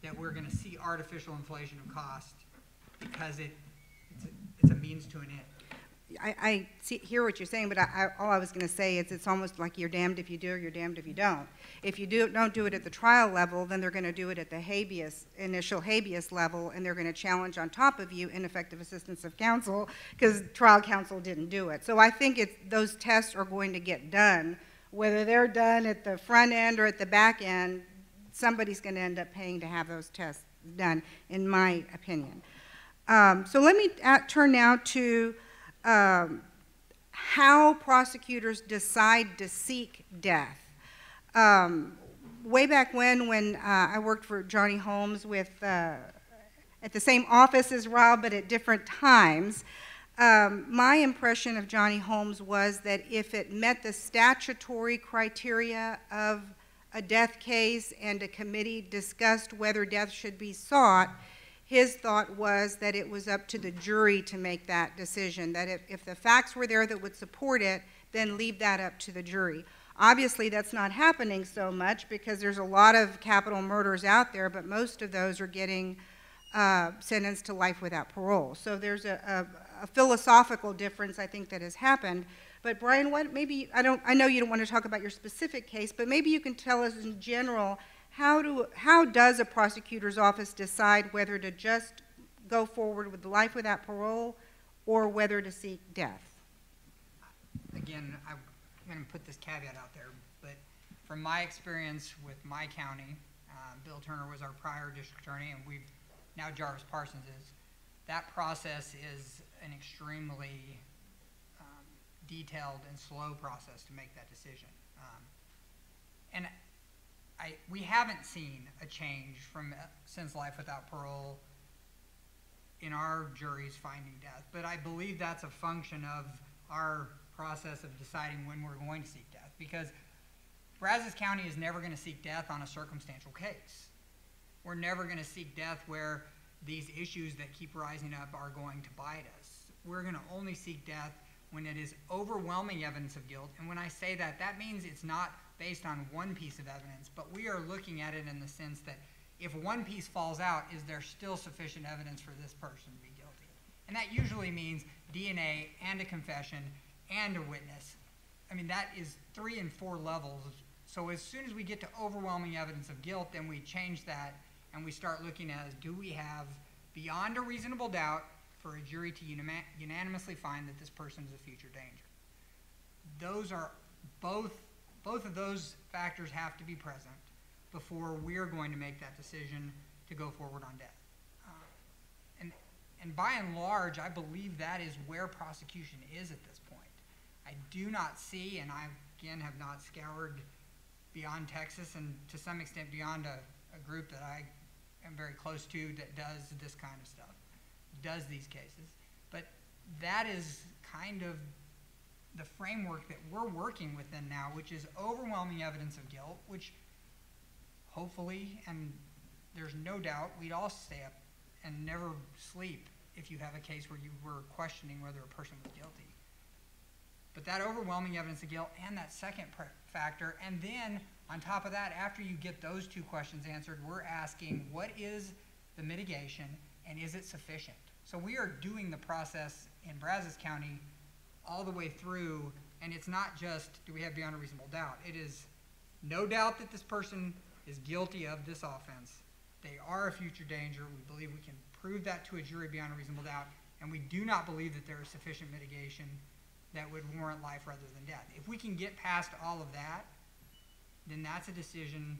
that we're going to see artificial inflation of cost because it's a means to an end. I hear what you're saying, but all I was going to say is it's almost like you're damned if you do or you're damned if you don't. If you don't do it at the trial level, then they're going to do it at the initial habeas level, and they're going to challenge on top of you ineffective assistance of counsel because trial counsel didn't do it. So I think those tests are going to get done. Whether they're done at the front end or at the back end, somebody's going to end up paying to have those tests done, in my opinion. So let me turn now to how prosecutors decide to seek death. Way back when I worked for Johnny Holmes at the same office as Rob, but at different times, my impression of Johnny Holmes was that if it met the statutory criteria of a death case and a committee discussed whether death should be sought, his thought was that it was up to the jury to make that decision, that if the facts were there that would support it, then leave that up to the jury. Obviously, that's not happening so much because there's a lot of capital murders out there, but most of those are getting sentenced to life without parole. So there's a philosophical difference, I think, that has happened. But Brian, I know you don't want to talk about your specific case, but maybe you can tell us in general, how does a prosecutor's office decide whether to just go forward with life without parole or whether to seek death? Again, I'm going to put this caveat out there, but from my experience with my county, Bill Turner was our prior district attorney, and now Jarvis Parsons is. That process is an extremely detailed and slow process to make that decision. We haven't seen a change since life without parole in our juries finding death, but I believe that's a function of our process of deciding when we're going to seek death, because Brazos County is never going to seek death on a circumstantial case. We're never going to seek death where these issues that keep rising up are going to bite us. We're going to only seek death when it is overwhelming evidence of guilt. And when I say that, that means it's not based on one piece of evidence, but we are looking at it in the sense that if one piece falls out, is there still sufficient evidence for this person to be guilty? And that usually means DNA and a confession and a witness. I mean, that is 3 and 4 levels. So as soon as we get to overwhelming evidence of guilt, then we change that and we start looking at, do we have beyond a reasonable doubt for a jury to unanimously find that this person is a future danger? Those are both of those factors have to be present before we're going to make that decision to go forward on death. And by and large, I believe that is where prosecution is at this point. I do not see, and I, again, have not scoured beyond Texas and to some extent beyond a group that I am very close to that does this kind of stuff, does these cases. But that is kind of the framework that we're working within now, which is overwhelming evidence of guilt, which hopefully, and there's no doubt, we'd all stay up and never sleep if you have a case where you were questioning whether a person was guilty. But that overwhelming evidence of guilt and that second factor, and then on top of that, after you get those 2 questions answered, we're asking what is the mitigation and is it sufficient? So we are doing the process in Brazos County all the way through, and it's not just do we have beyond a reasonable doubt. It is no doubt that this person is guilty of this offense. They are a future danger. We believe we can prove that to a jury beyond a reasonable doubt, and we do not believe that there is sufficient mitigation that would warrant life rather than death. If we can get past all of that, then that's a decision,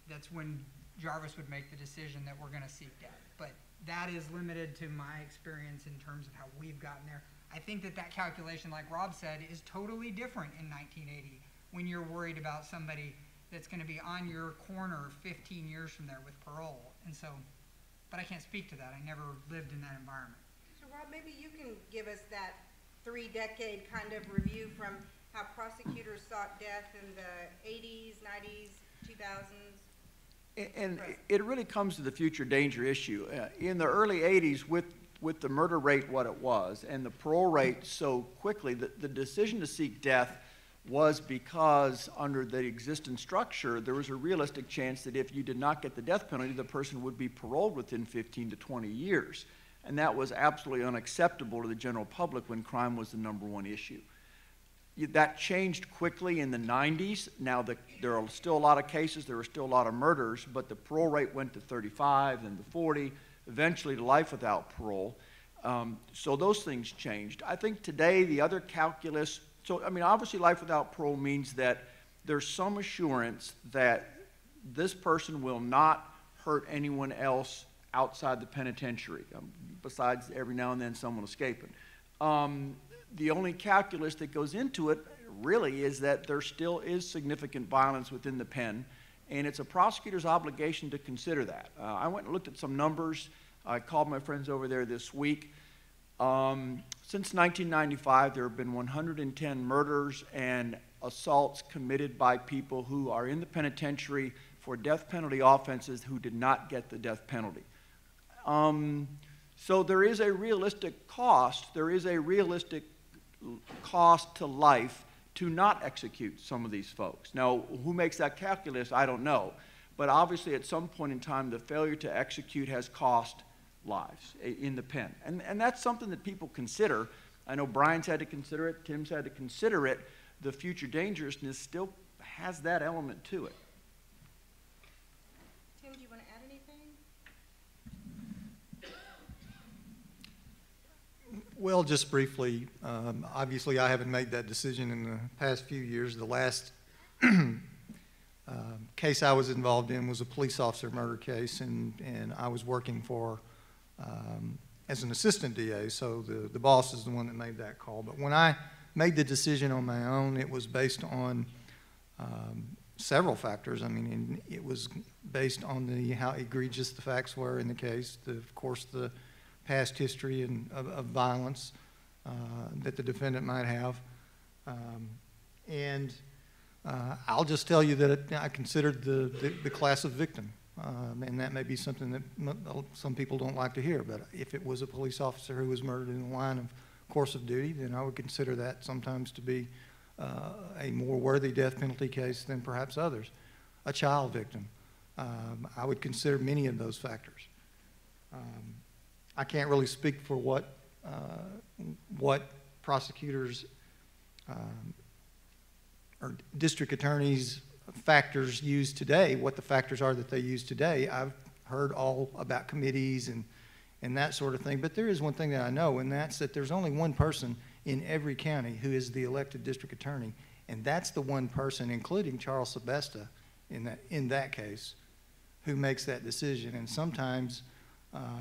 that's when Jarvis would make the decision that we're going to seek death. But that is limited to my experience in terms of how we've gotten there. I think that calculation, like Rob said, is totally different in 1980 when you're worried about somebody that's going to be on your corner 15 years from there with parole. And so, but I can't speak to that. I never lived in that environment. So Rob, maybe you can give us that 3-decade kind of review from how prosecutors sought death in the 80s, 90s, 2000s. And it really comes to the future danger issue. In the early 80s, with the murder rate what it was and the parole rate so quickly, the decision to seek death was because under the existing structure, there was a realistic chance that if you did not get the death penalty, the person would be paroled within 15 to 20 years. And that was absolutely unacceptable to the general public when crime was the #1 issue. That changed quickly in the 90s. Now, there are still a lot of cases, there are still a lot of murders, but the parole rate went to 35, then to 40, eventually to life without parole. So those things changed. I think today the other calculus, so I mean, obviously life without parole means that there's some assurance that this person will not hurt anyone else outside the penitentiary, besides every now and then someone escaping. The only calculus that goes into it really is that there still is significant violence within the pen, and it's a prosecutor's obligation to consider that. I went and looked at some numbers. I called my friends over there this week. Since 1995, there have been 110 murders and assaults committed by people who are in the penitentiary for death penalty offenses who did not get the death penalty. So there is a realistic cost. There is a realistic cost to life to not execute some of these folks. Now, who makes that calculus, I don't know. But obviously, at some point in time, the failure to execute has cost lives in the pen. And that's something that people consider. I know Brian's had to consider it. Tim's had to consider it. The future dangerousness still has that element to it. Tim, do you want to add anything? Well, just briefly, obviously I haven't made that decision in the past few years. The last case I was involved in was a police officer murder case, and I was working for, as an assistant DA, so the boss is the one that made that call. But when I made the decision on my own, it was based on several factors. I mean, it was based on how egregious the facts were in the case, of course, the past history of violence that the defendant might have. I'll just tell you that I considered the class of victim, and that may be something that some people don't like to hear, but if it was a police officer who was murdered in the line of course of duty, then I would consider that sometimes to be a more worthy death penalty case than perhaps others. A child victim, I would consider many of those factors. I can't really speak for what prosecutors or district attorneys' factors use today, what the factors are that they use today. I've heard all about committees and that sort of thing, but there is one thing that I know, and that's that there's only one person in every county who is the elected district attorney, and that's the one person, including Charles Sebesta in that case, who makes that decision. And sometimes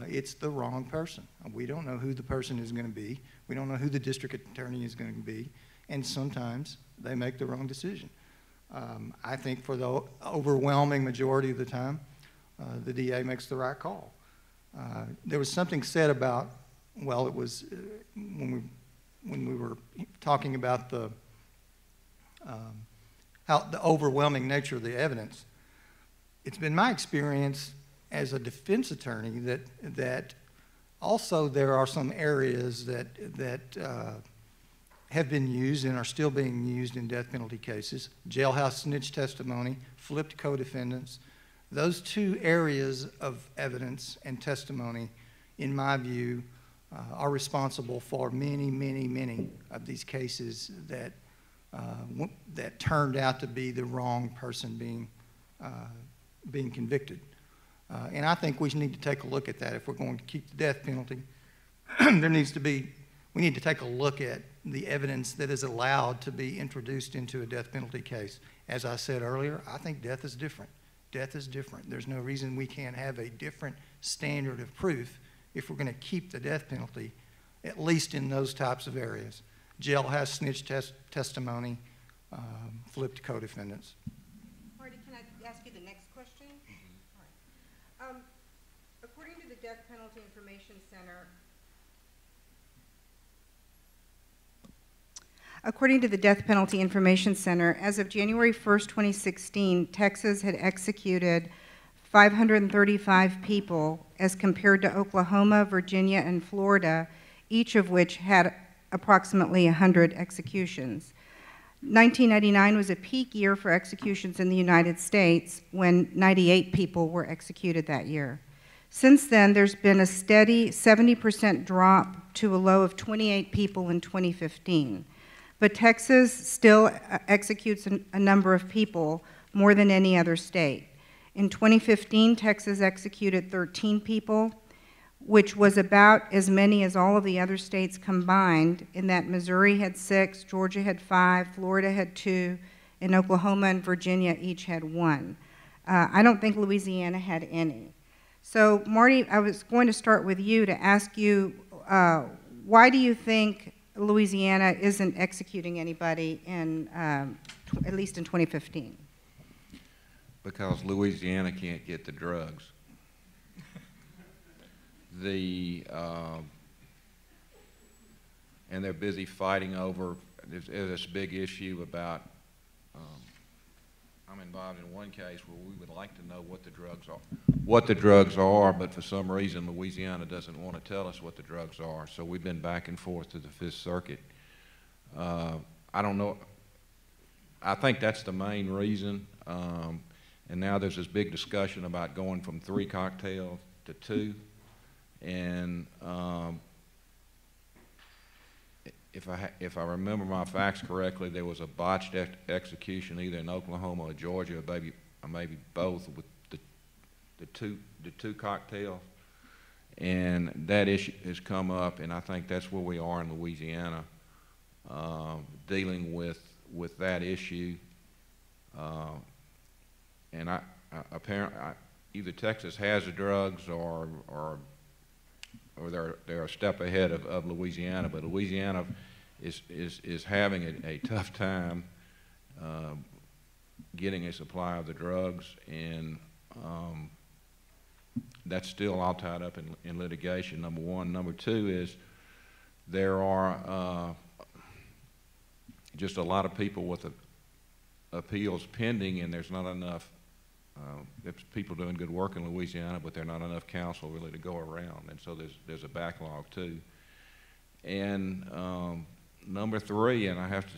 it's the wrong person. We don't know who the person is going to be. We don't know who the district attorney is going to be, and sometimes they make the wrong decision. I think for the overwhelming majority of the time, the DA makes the right call. There was something said about, well, it was when we were talking about how the overwhelming nature of the evidence. It's been my experience as a defense attorney that also there are some areas that have been used and are still being used in death penalty cases. Jailhouse snitch testimony, flipped co-defendants. Those two areas of evidence and testimony, in my view, are responsible for many, many, many of these cases that turned out to be the wrong person being convicted. And I think we need to take a look at that. If we're going to keep the death penalty, we need to take a look at the evidence that is allowed to be introduced into a death penalty case. As I said earlier, I think death is different. Death is different. There's no reason we can't have a different standard of proof if we're going to keep the death penalty, at least in those types of areas. Jailhouse snitch testimony, flipped co-defendants. Marty, can I ask you the next question? All right. According to the Death Penalty Information Center, as of January 1st, 2016, Texas had executed 535 people as compared to Oklahoma, Virginia, and Florida, each of which had approximately 100 executions. 1999 was a peak year for executions in the United States when 98 people were executed that year. Since then, there's been a steady 70% drop to a low of 28 people in 2015. But Texas still executes a number of people, more than any other state. In 2015, Texas executed 13 people, which was about as many as all of the other states combined, in that Missouri had 6, Georgia had 5, Florida had 2, and Oklahoma and Virginia each had 1. I don't think Louisiana had any. So, Marty, I was going to start with you to ask you, why do you think Louisiana isn't executing anybody in, at least in 2015? Because Louisiana can't get the drugs. And they're busy fighting over, there's this big issue about, I'm involved in one case where we would like to know what the drugs are, but for some reason Louisiana doesn't want to tell us what the drugs are. So we've been back and forth to the Fifth Circuit. I don't know, I think that's the main reason. And now there's this big discussion about going from 3 cocktails to 2. And if I remember my facts correctly, there was a botched execution either in Oklahoma or Georgia, or maybe both, with the two cocktails. And that issue has come up, and I think that's where we are in Louisiana, dealing with that issue. And apparently, either Texas has the drugs or they're a step ahead of Louisiana, but Louisiana is having a tough time getting a supply of the drugs, and that's still all tied up in litigation, number one. Number two is there are just a lot of people with appeals pending, and there's not enough. There's people doing good work in Louisiana, but there's not enough counsel really to go around, and so there's a backlog too. And number 3, and I have to,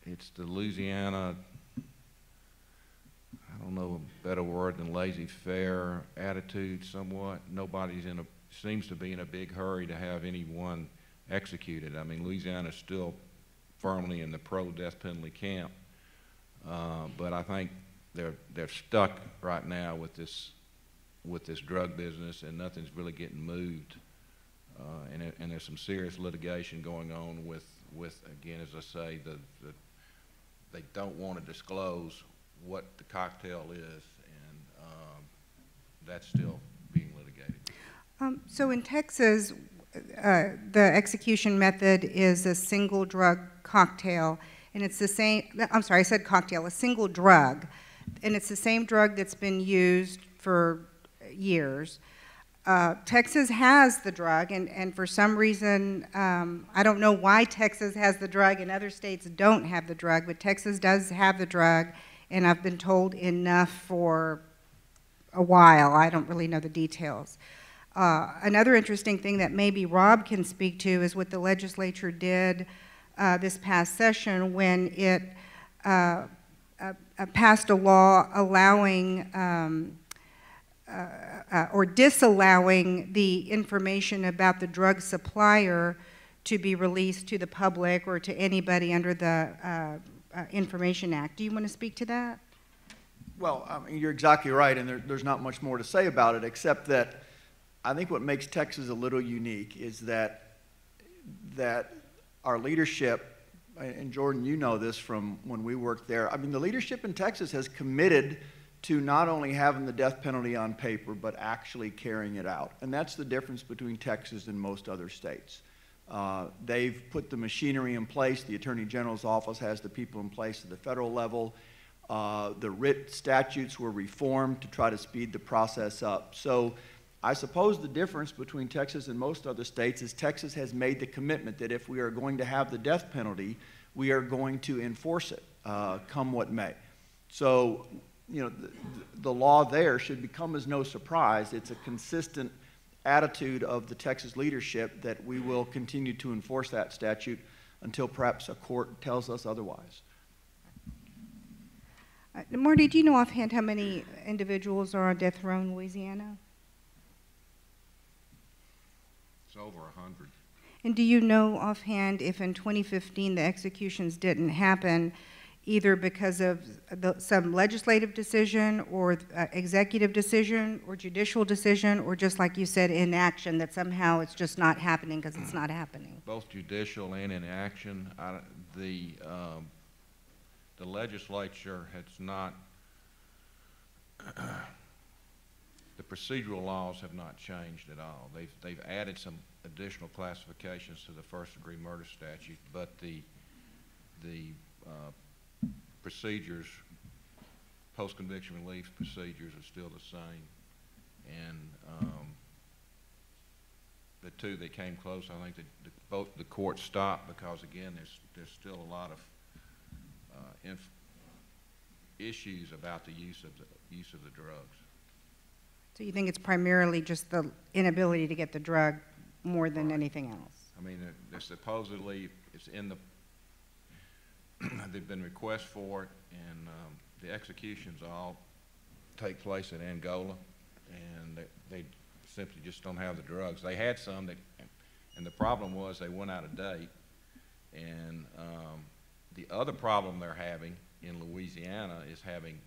it's the Louisiana, I don't know a better word than laissez-faire attitude somewhat. Nobody's seems to be in a big hurry to have anyone executed. I mean, Louisiana's still firmly in the pro-death penalty camp, but I think they're stuck right now with this drug business, and nothing's really getting moved. And there's some serious litigation going on with again, as I say, they don't want to disclose what the cocktail is, and that's still being litigated. So in Texas, the execution method is a single drug cocktail, and it's the same, I'm sorry, I said cocktail, a single drug, and it's the same drug that's been used for years. Texas has the drug, and for some reason, I don't know why Texas has the drug and other states don't have the drug, but Texas does have the drug, and I've been told enough for a while. I don't really know the details. Another interesting thing that maybe Rob can speak to is what the legislature did this past session when it passed a law allowing or disallowing the information about the drug supplier to be released to the public or to anybody under the Information Act. Do you want to speak to that? Well, I mean, you're exactly right, and there's not much more to say about it, except that I think what makes Texas a little unique is that our leadership, and Jordan, you know this from when we worked there, I mean, the leadership in Texas has committed to not only having the death penalty on paper, but actually carrying it out. And that's the difference between Texas and most other states. They've put the machinery in place. The Attorney General's office has the people in place at the federal level. The writ statutes were reformed to try to speed the process up. So I suppose the difference between Texas and most other states is Texas has made the commitment that if we are going to have the death penalty, we are going to enforce it, come what may. So, you know, the law there should become as no surprise. It's a consistent attitude of the Texas leadership that we will continue to enforce that statute until perhaps a court tells us otherwise. Marty, do you know offhand how many individuals are on death row in Louisiana? It's over 100. And do you know offhand if in 2015 the executions didn't happen either because of some legislative decision or executive decision or judicial decision, or just like you said, inaction, that somehow it's just not happening because it's not happening? Both judicial and inaction. The legislature has not, the procedural laws have not changed at all. They've added some additional classifications to the first-degree murder statute, but the procedures, post-conviction relief procedures are still the same. And the two that came close, I think that both the courts stopped because, again, there's still a lot of issues about the use of the drugs. So you think it's primarily just the inability to get the drug more than anything else? I mean, they're supposedly, it's in the, they've been requests for it, and the executions all take place in Angola, and they simply just don't have the drugs. They had some, and the problem was they went out of date, and the other problem they're having in Louisiana is having,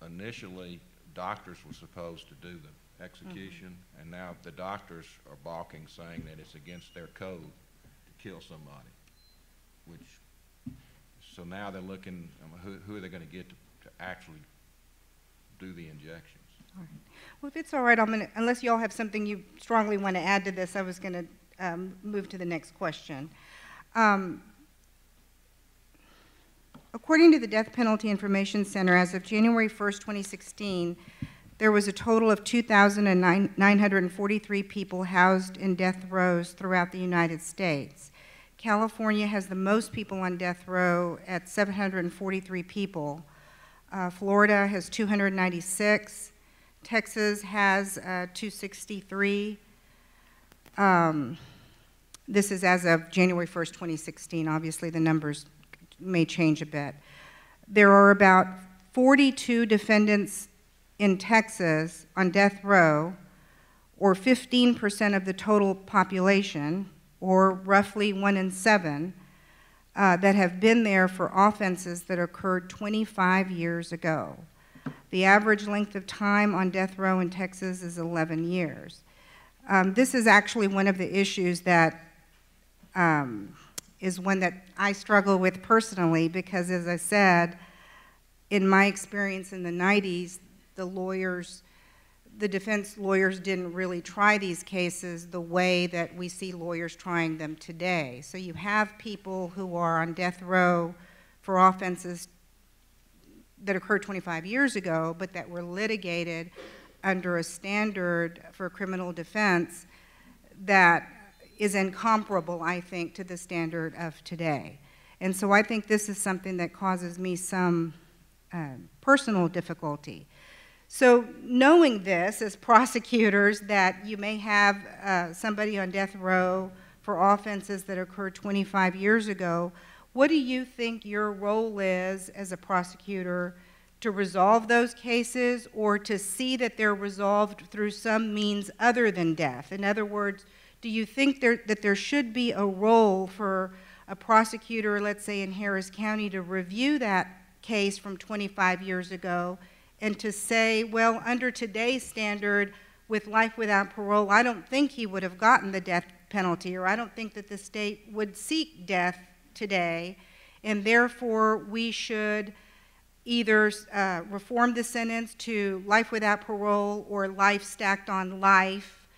initially, doctors were supposed to do the execution, and now the doctors are balking, saying that it's against their code to kill somebody, so now they're looking, who are they going to get to actually do the injections? All right. Well, if it's all right, unless you all have something you strongly want to add to this, I was going to move to the next question. According to the Death Penalty Information Center, as of January 1st, 2016, there was a total of 2,943 people housed in death rows throughout the United States. California has the most people on death row at 743 people. Florida has 296. Texas has 263. This is as of January 1st, 2016. Obviously, the numbers may change a bit. There are about 42 defendants in Texas on death row, or 15% of the total population, or roughly 1 in 7, that have been there for offenses that occurred 25 years ago. The average length of time on death row in Texas is 11 years. This is actually one of the issues that is one that I struggle with personally, because as I said, in my experience in the 90s, the defense lawyers didn't really try these cases the way that we see lawyers trying them today. So you have people who are on death row for offenses that occurred 25 years ago, but that were litigated under a standard for criminal defense that is incomparable, I think, to the standard of today. And so I think this is something that causes me some personal difficulty. So knowing this as prosecutors, that you may have somebody on death row for offenses that occurred 25 years ago, what do you think your role is as a prosecutor to resolve those cases, or to see that they're resolved through some means other than death? In other words, do you think that there should be a role for a prosecutor, let's say in Harris County, to review that case from 25 years ago and to say, well, under today's standard, with life without parole, I don't think he would have gotten the death penalty, or I don't think that the state would seek death today, and therefore we should either reform the sentence to life without parole or life stacked on life,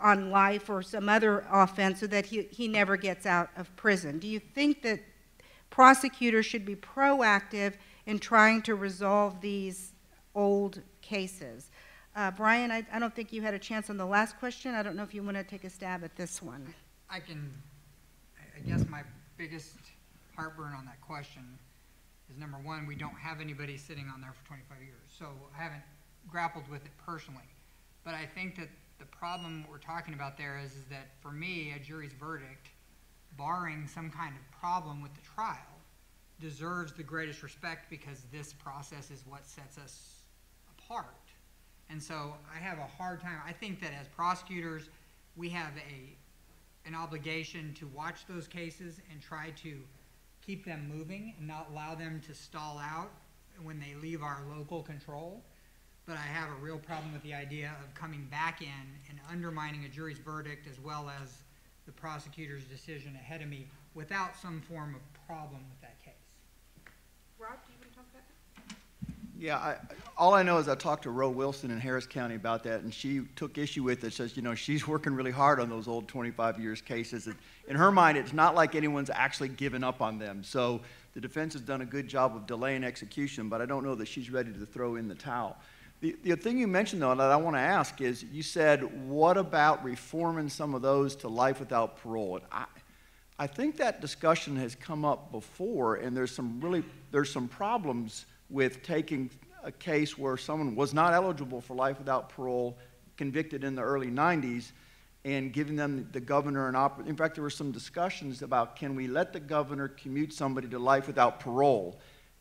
or some other offense, so that he never gets out of prison. Do you think that prosecutors should be proactive in trying to resolve these old cases? Brian, I don't think you had a chance on the last question. I don't know if you want to take a stab at this one. I guess my biggest heartburn on that question is, number one, we don't have anybody sitting on there for 25 years, so I haven't grappled with it personally. But I think that the problem we're talking about there is that, for me, a jury's verdict, barring some kind of problem with the trial, deserves the greatest respect, because this process is what sets us apart. And so I have a hard time. I think that as prosecutors, we have an obligation to watch those cases and try to keep them moving and not allow them to stall out when they leave our local control. But I have a real problem with the idea of coming back in and undermining a jury's verdict, as well as the prosecutor's decision ahead of me, without some form of problem with that case. Rob, do you want to talk about that? Yeah, all I know is I talked to Roe Wilson in Harris County about that, and she took issue with it. Says, she's working really hard on those old 25 years cases. In her mind, it's not like anyone's actually given up on them. So the defense has done a good job of delaying execution, but I don't know that she's ready to throw in the towel. The thing you mentioned, though, that I want to ask is, you said, what about reforming some of those to life without parole? And I think that discussion has come up before, and there's some problems with taking a case where someone was not eligible for life without parole, convicted in the early 90s, and giving them the governor an opportunity. In fact, there were some discussions about, can we let the governor commute somebody to life without parole?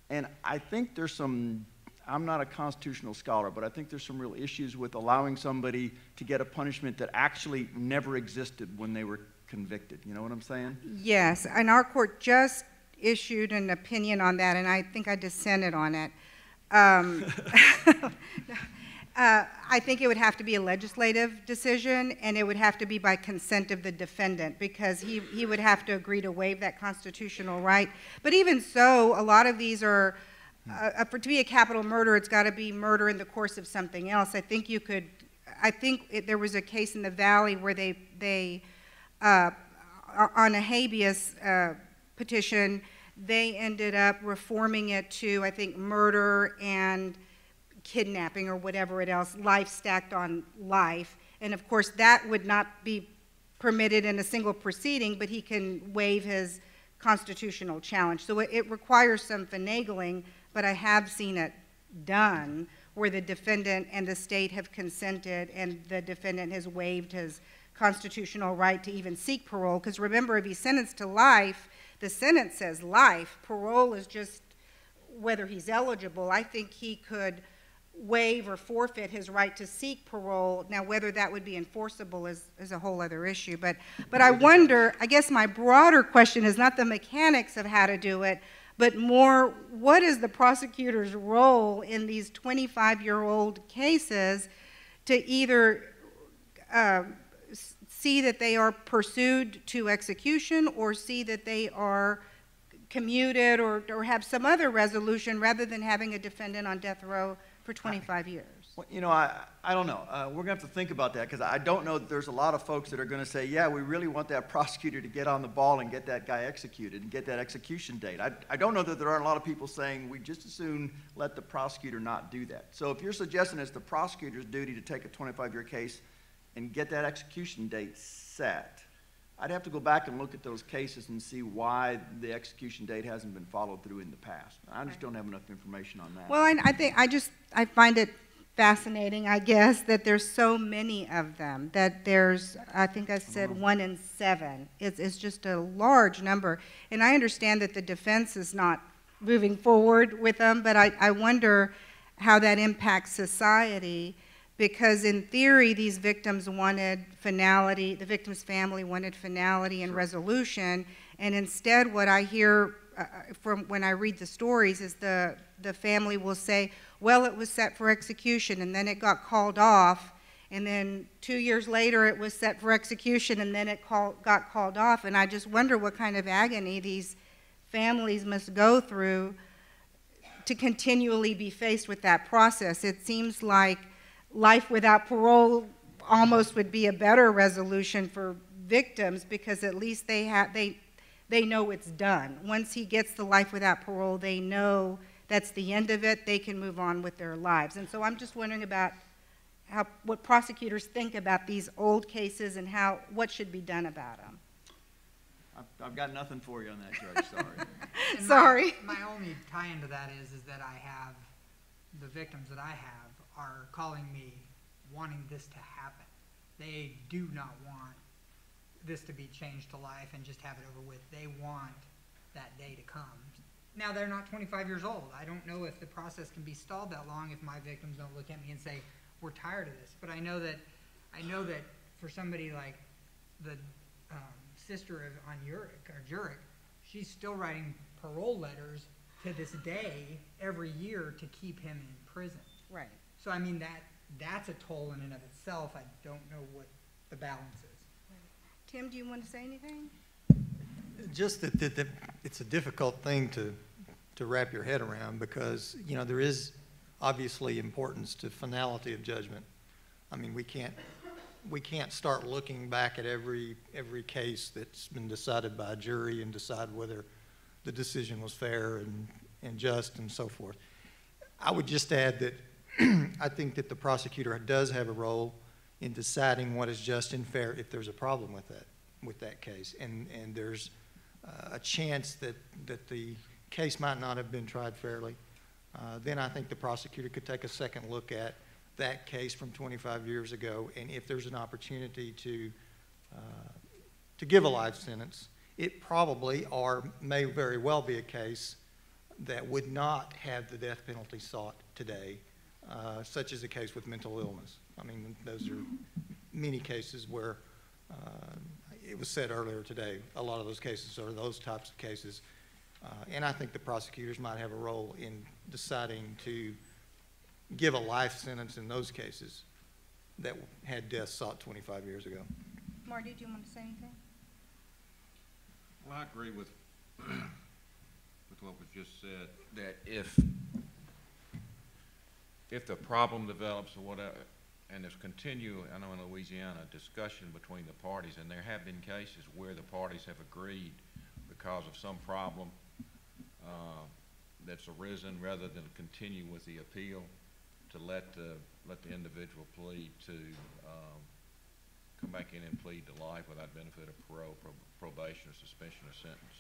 And I think there's some, I'm not a constitutional scholar, but I think there's some real issues with allowing somebody to get a punishment that actually never existed when they were convicted. You know what I'm saying? Yes, and our court just issued an opinion on that, and I think I dissented on it. I think it would have to be a legislative decision, and it would have to be by consent of the defendant, because he would have to agree to waive that constitutional right. But even so, a lot of these are, to be a capital murder, it's got to be murder in the course of something else. I think there was a case in the Valley where they on a habeas petition, they ended up reforming it to, I think, murder and kidnapping or whatever it else, life stacked on life. And of course, that would not be permitted in a single proceeding, but he can waive his constitutional challenge. So it requires some finagling, but I have seen it done where the defendant and the state have consented and the defendant has waived his constitutional right to even seek parole, because remember, if he's sentenced to life, the sentence says life. Parole is just whether he's eligible. I think he could waive or forfeit his right to seek parole. Now, whether that would be enforceable is a whole other issue. But I wonder, I guess my broader question is not the mechanics of how to do it, but more, what is the prosecutor's role in these 25-year-old cases to either see that they are pursued to execution or see that they are commuted or have some other resolution rather than having a defendant on death row for 25 years? Well, you know, I don't know. We're going to have to think about that, because I don't know that there's a lot of folks that are going to say, yeah, we really want that prosecutor to get on the ball and get that guy executed and get that execution date. I don't know that there aren't a lot of people saying we just as soon let the prosecutor not do that. So if you're suggesting it's the prosecutor's duty to take a 25-year case and get that execution date set, I'd have to go back and look at those cases and see why the execution date hasn't been followed through in the past. I just don't have enough information on that. Well, I find it fascinating, I guess, that there's so many of them, that there's, I think I said 1 in 7. It's just a large number. And I understand that the defense is not moving forward with them, but I wonder how that impacts society, because in theory, these victims wanted finality, the victim's family wanted finality and resolution, and instead what I hear from when I read the stories is the family will say, well, it was set for execution, and then it got called off, and then 2 years later it was set for execution, and then it got called off, and I just wonder what kind of agony these families must go through to continually be faced with that process. It seems like life without parole almost would be a better resolution for victims, because at least they know it's done. Once he gets the life without parole, they know that's the end of it. They can move on with their lives. And so I'm just wondering about what prosecutors think about these old cases and what should be done about them. I've got nothing for you on that, Judge. Sorry. And Sorry. My only tie-in to that is that I have, the victims that I have are calling me wanting this to happen. They do not want this to be changed to life and just have it over with. They want that day to come. Now, they're not 25 years old. I don't know if the process can be stalled that long if my victims don't look at me and say, we're tired of this. But I know that for somebody like the sister on Jurek, she's still writing parole letters to this day every year to keep him in prison. Right. So, I mean, that's a toll in and of itself. I don't know what the balance is. Tim, do you want to say anything? Just that it's a difficult thing to wrap your head around, because, you know, there is obviously importance to finality of judgment. I mean, we can't start looking back at every case that's been decided by a jury and decide whether the decision was fair and just and so forth. I would just add that I think that the prosecutor does have a role in deciding what is just and fair if there's a problem with that case, and there's a chance that the case might not have been tried fairly. Then I think the prosecutor could take a second look at that case from 25 years ago, and if there's an opportunity to give a life sentence, it probably or may very well be a case that would not have the death penalty sought today, such as a case with mental illness. I mean, those are many cases where, it was said earlier today, a lot of those cases are those types of cases. And I think the prosecutors might have a role in deciding to give a life sentence in those cases that had death sought 25 years ago. Marty, do you want to say anything? Well, I agree with what was just said, that if the problem develops or whatever, and there's I know in Louisiana, discussion between the parties, and there have been cases where the parties have agreed because of some problem that's arisen, rather than continue with the appeal, to let the individual plead to come back in and plead to life without benefit of parole, probation, or suspension of sentence.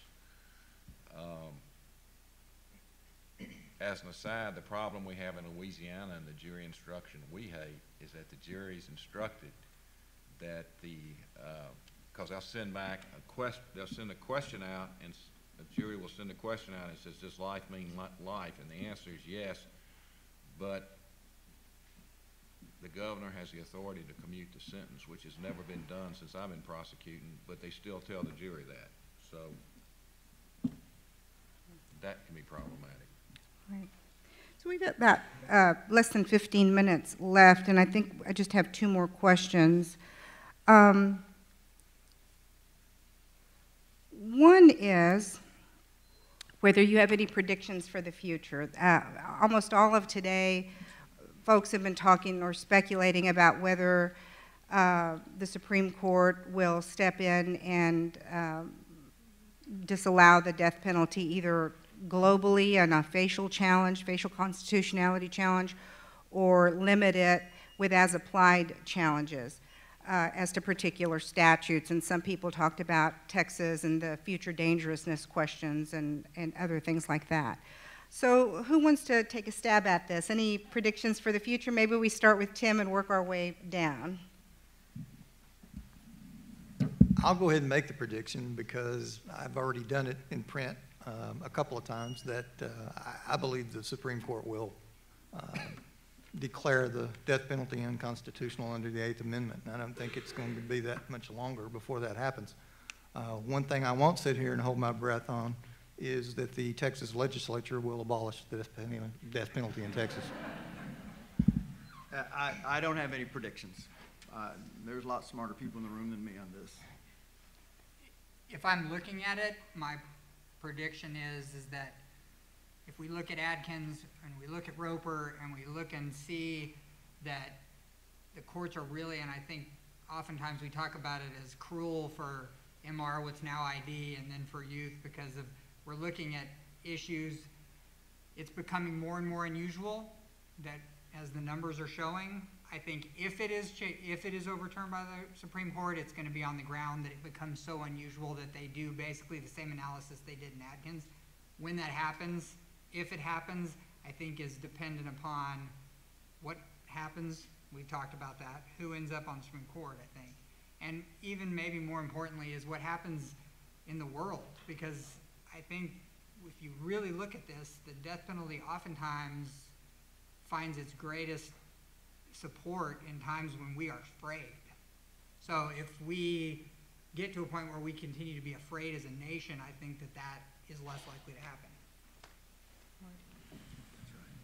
As an aside, the problem we have in Louisiana and the jury instruction we hate is that the jury is instructed that because they'll send back they'll send a question out, and a jury will send a question out and says, does life mean life? And the answer is yes, but the governor has the authority to commute the sentence, which has never been done since I've been prosecuting, but they still tell the jury that. So that can be problematic. Right. So we've got about less than 15 minutes left, and I think I just have 2 more questions. One is whether you have any predictions for the future. Almost all of today, folks have been talking or speculating about whether the Supreme Court will step in and disallow the death penalty either globally on a facial challenge, facial constitutionality challenge, or limit it with as-applied challenges as to particular statutes. And some people talked about Texas and the future dangerousness questions and other things like that. So who wants to take a stab at this? Any predictions for the future? Maybe we start with Tim and work our way down. I'll go ahead and make the prediction because I've already done it in print a couple of times that I believe the Supreme Court will declare the death penalty unconstitutional under the 8th Amendment. And I don't think it's going to be that much longer before that happens. One thing I won't sit here and hold my breath on is that the Texas legislature will abolish the death penalty in Texas. I don't have any predictions. There's a lot smarter people in the room than me on this. If I'm looking at it, my prediction is that if we look at Adkins and we look at Roper and we look and see that the courts are really, and I think oftentimes we talk about it as cruel for MR, what's now ID, and then for youth because of we're looking at issues. It's becoming more and more unusual that as the numbers are showing. I think if it is overturned by the Supreme Court, it's going to be on the ground that it becomes so unusual that they do basically the same analysis they did in Adkins. When that happens, if it happens, I think is dependent upon what happens. We talked about that. Who ends up on the Supreme Court, I think. And even maybe more importantly is what happens in the world. Because I think if you really look at this, the death penalty oftentimes finds its greatest support in times when we are afraid. So if we get to a point where we continue to be afraid as a nation, I think that is less likely to happen.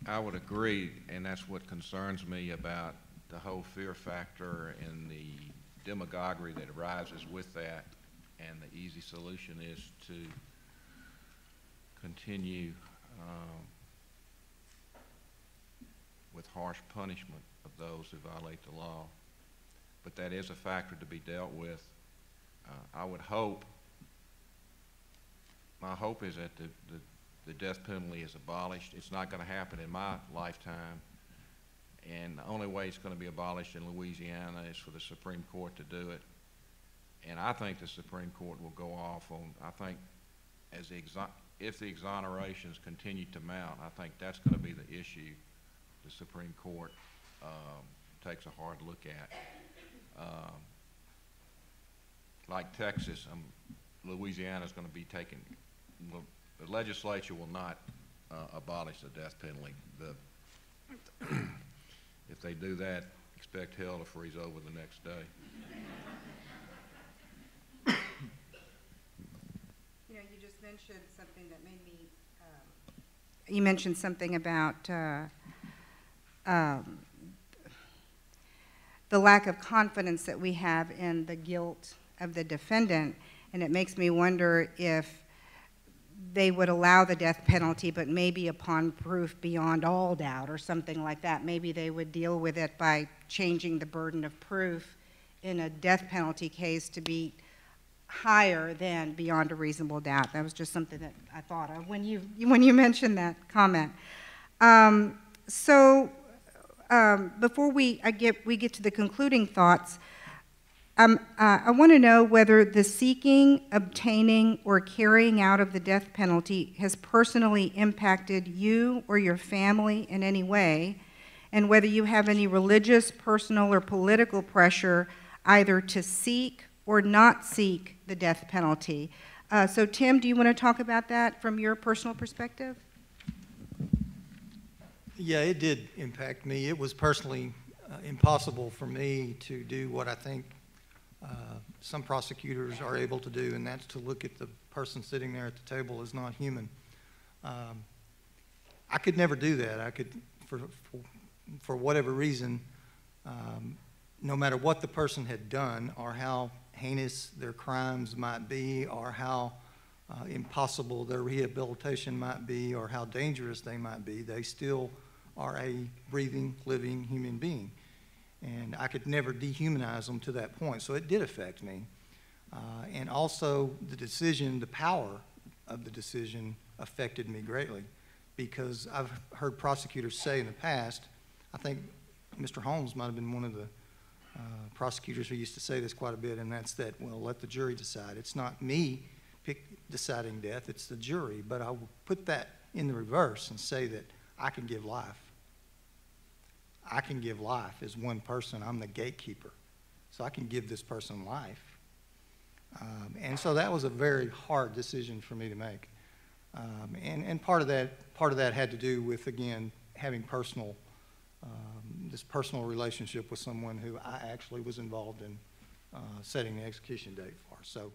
I would agree, and that's what concerns me about the whole fear factor and the demagoguery that arises with that. And the easy solution is to continue with harsh punishment of those who violate the law. But that is a factor to be dealt with. I would hope, my hope is that the death penalty is abolished. It's not going to happen in my lifetime. And the only way it's going to be abolished in Louisiana is for the Supreme Court to do it. And I think the Supreme Court will go off on, I think, if the exonerations continue to mount, I think that's going to be the issue the Supreme Court takes a hard look at. Like Texas, Louisiana is going to be taking, the legislature will not abolish the death penalty. If they do that, expect hell to freeze over the next day. You know, you just mentioned something that made me, you mentioned something about the lack of confidence that we have in the guilt of the defendant, and it makes me wonder if they would allow the death penalty, but maybe upon proof beyond all doubt or something like that. Maybe they would deal with it by changing the burden of proof in a death penalty case to be higher than beyond a reasonable doubt. That was just something that I thought of when you mentioned that comment. Before we get to the concluding thoughts, I want to know whether the seeking, obtaining, or carrying out of the death penalty has personally impacted you or your family in any way, and whether you have any religious, personal, or political pressure either to seek or not seek the death penalty. So Tim, do you want to talk about that from your personal perspective? Yeah, it did impact me. It was personally impossible for me to do what I think some prosecutors are able to do, and that's to look at the person sitting there at the table as not human. I could never do that. I could, for whatever reason, no matter what the person had done or how heinous their crimes might be or how impossible their rehabilitation might be or how dangerous they might be, they still are a breathing, living human being. And I could never dehumanize them to that point. So it did affect me. And also the decision, the power of the decision affected me greatly, because I've heard prosecutors say in the past, I think Mr. Holmes might have been one of the prosecutors who used to say this quite a bit, and that's that, well, let the jury decide. It's not me deciding death, it's the jury. But I will put that in the reverse and say that I can give life. I can give life as one person. I'm the gatekeeper. So I can give this person life. And so that was a very hard decision for me to make. And part of that had to do with, again, having this personal relationship with someone who I actually was involved in setting the execution date for. So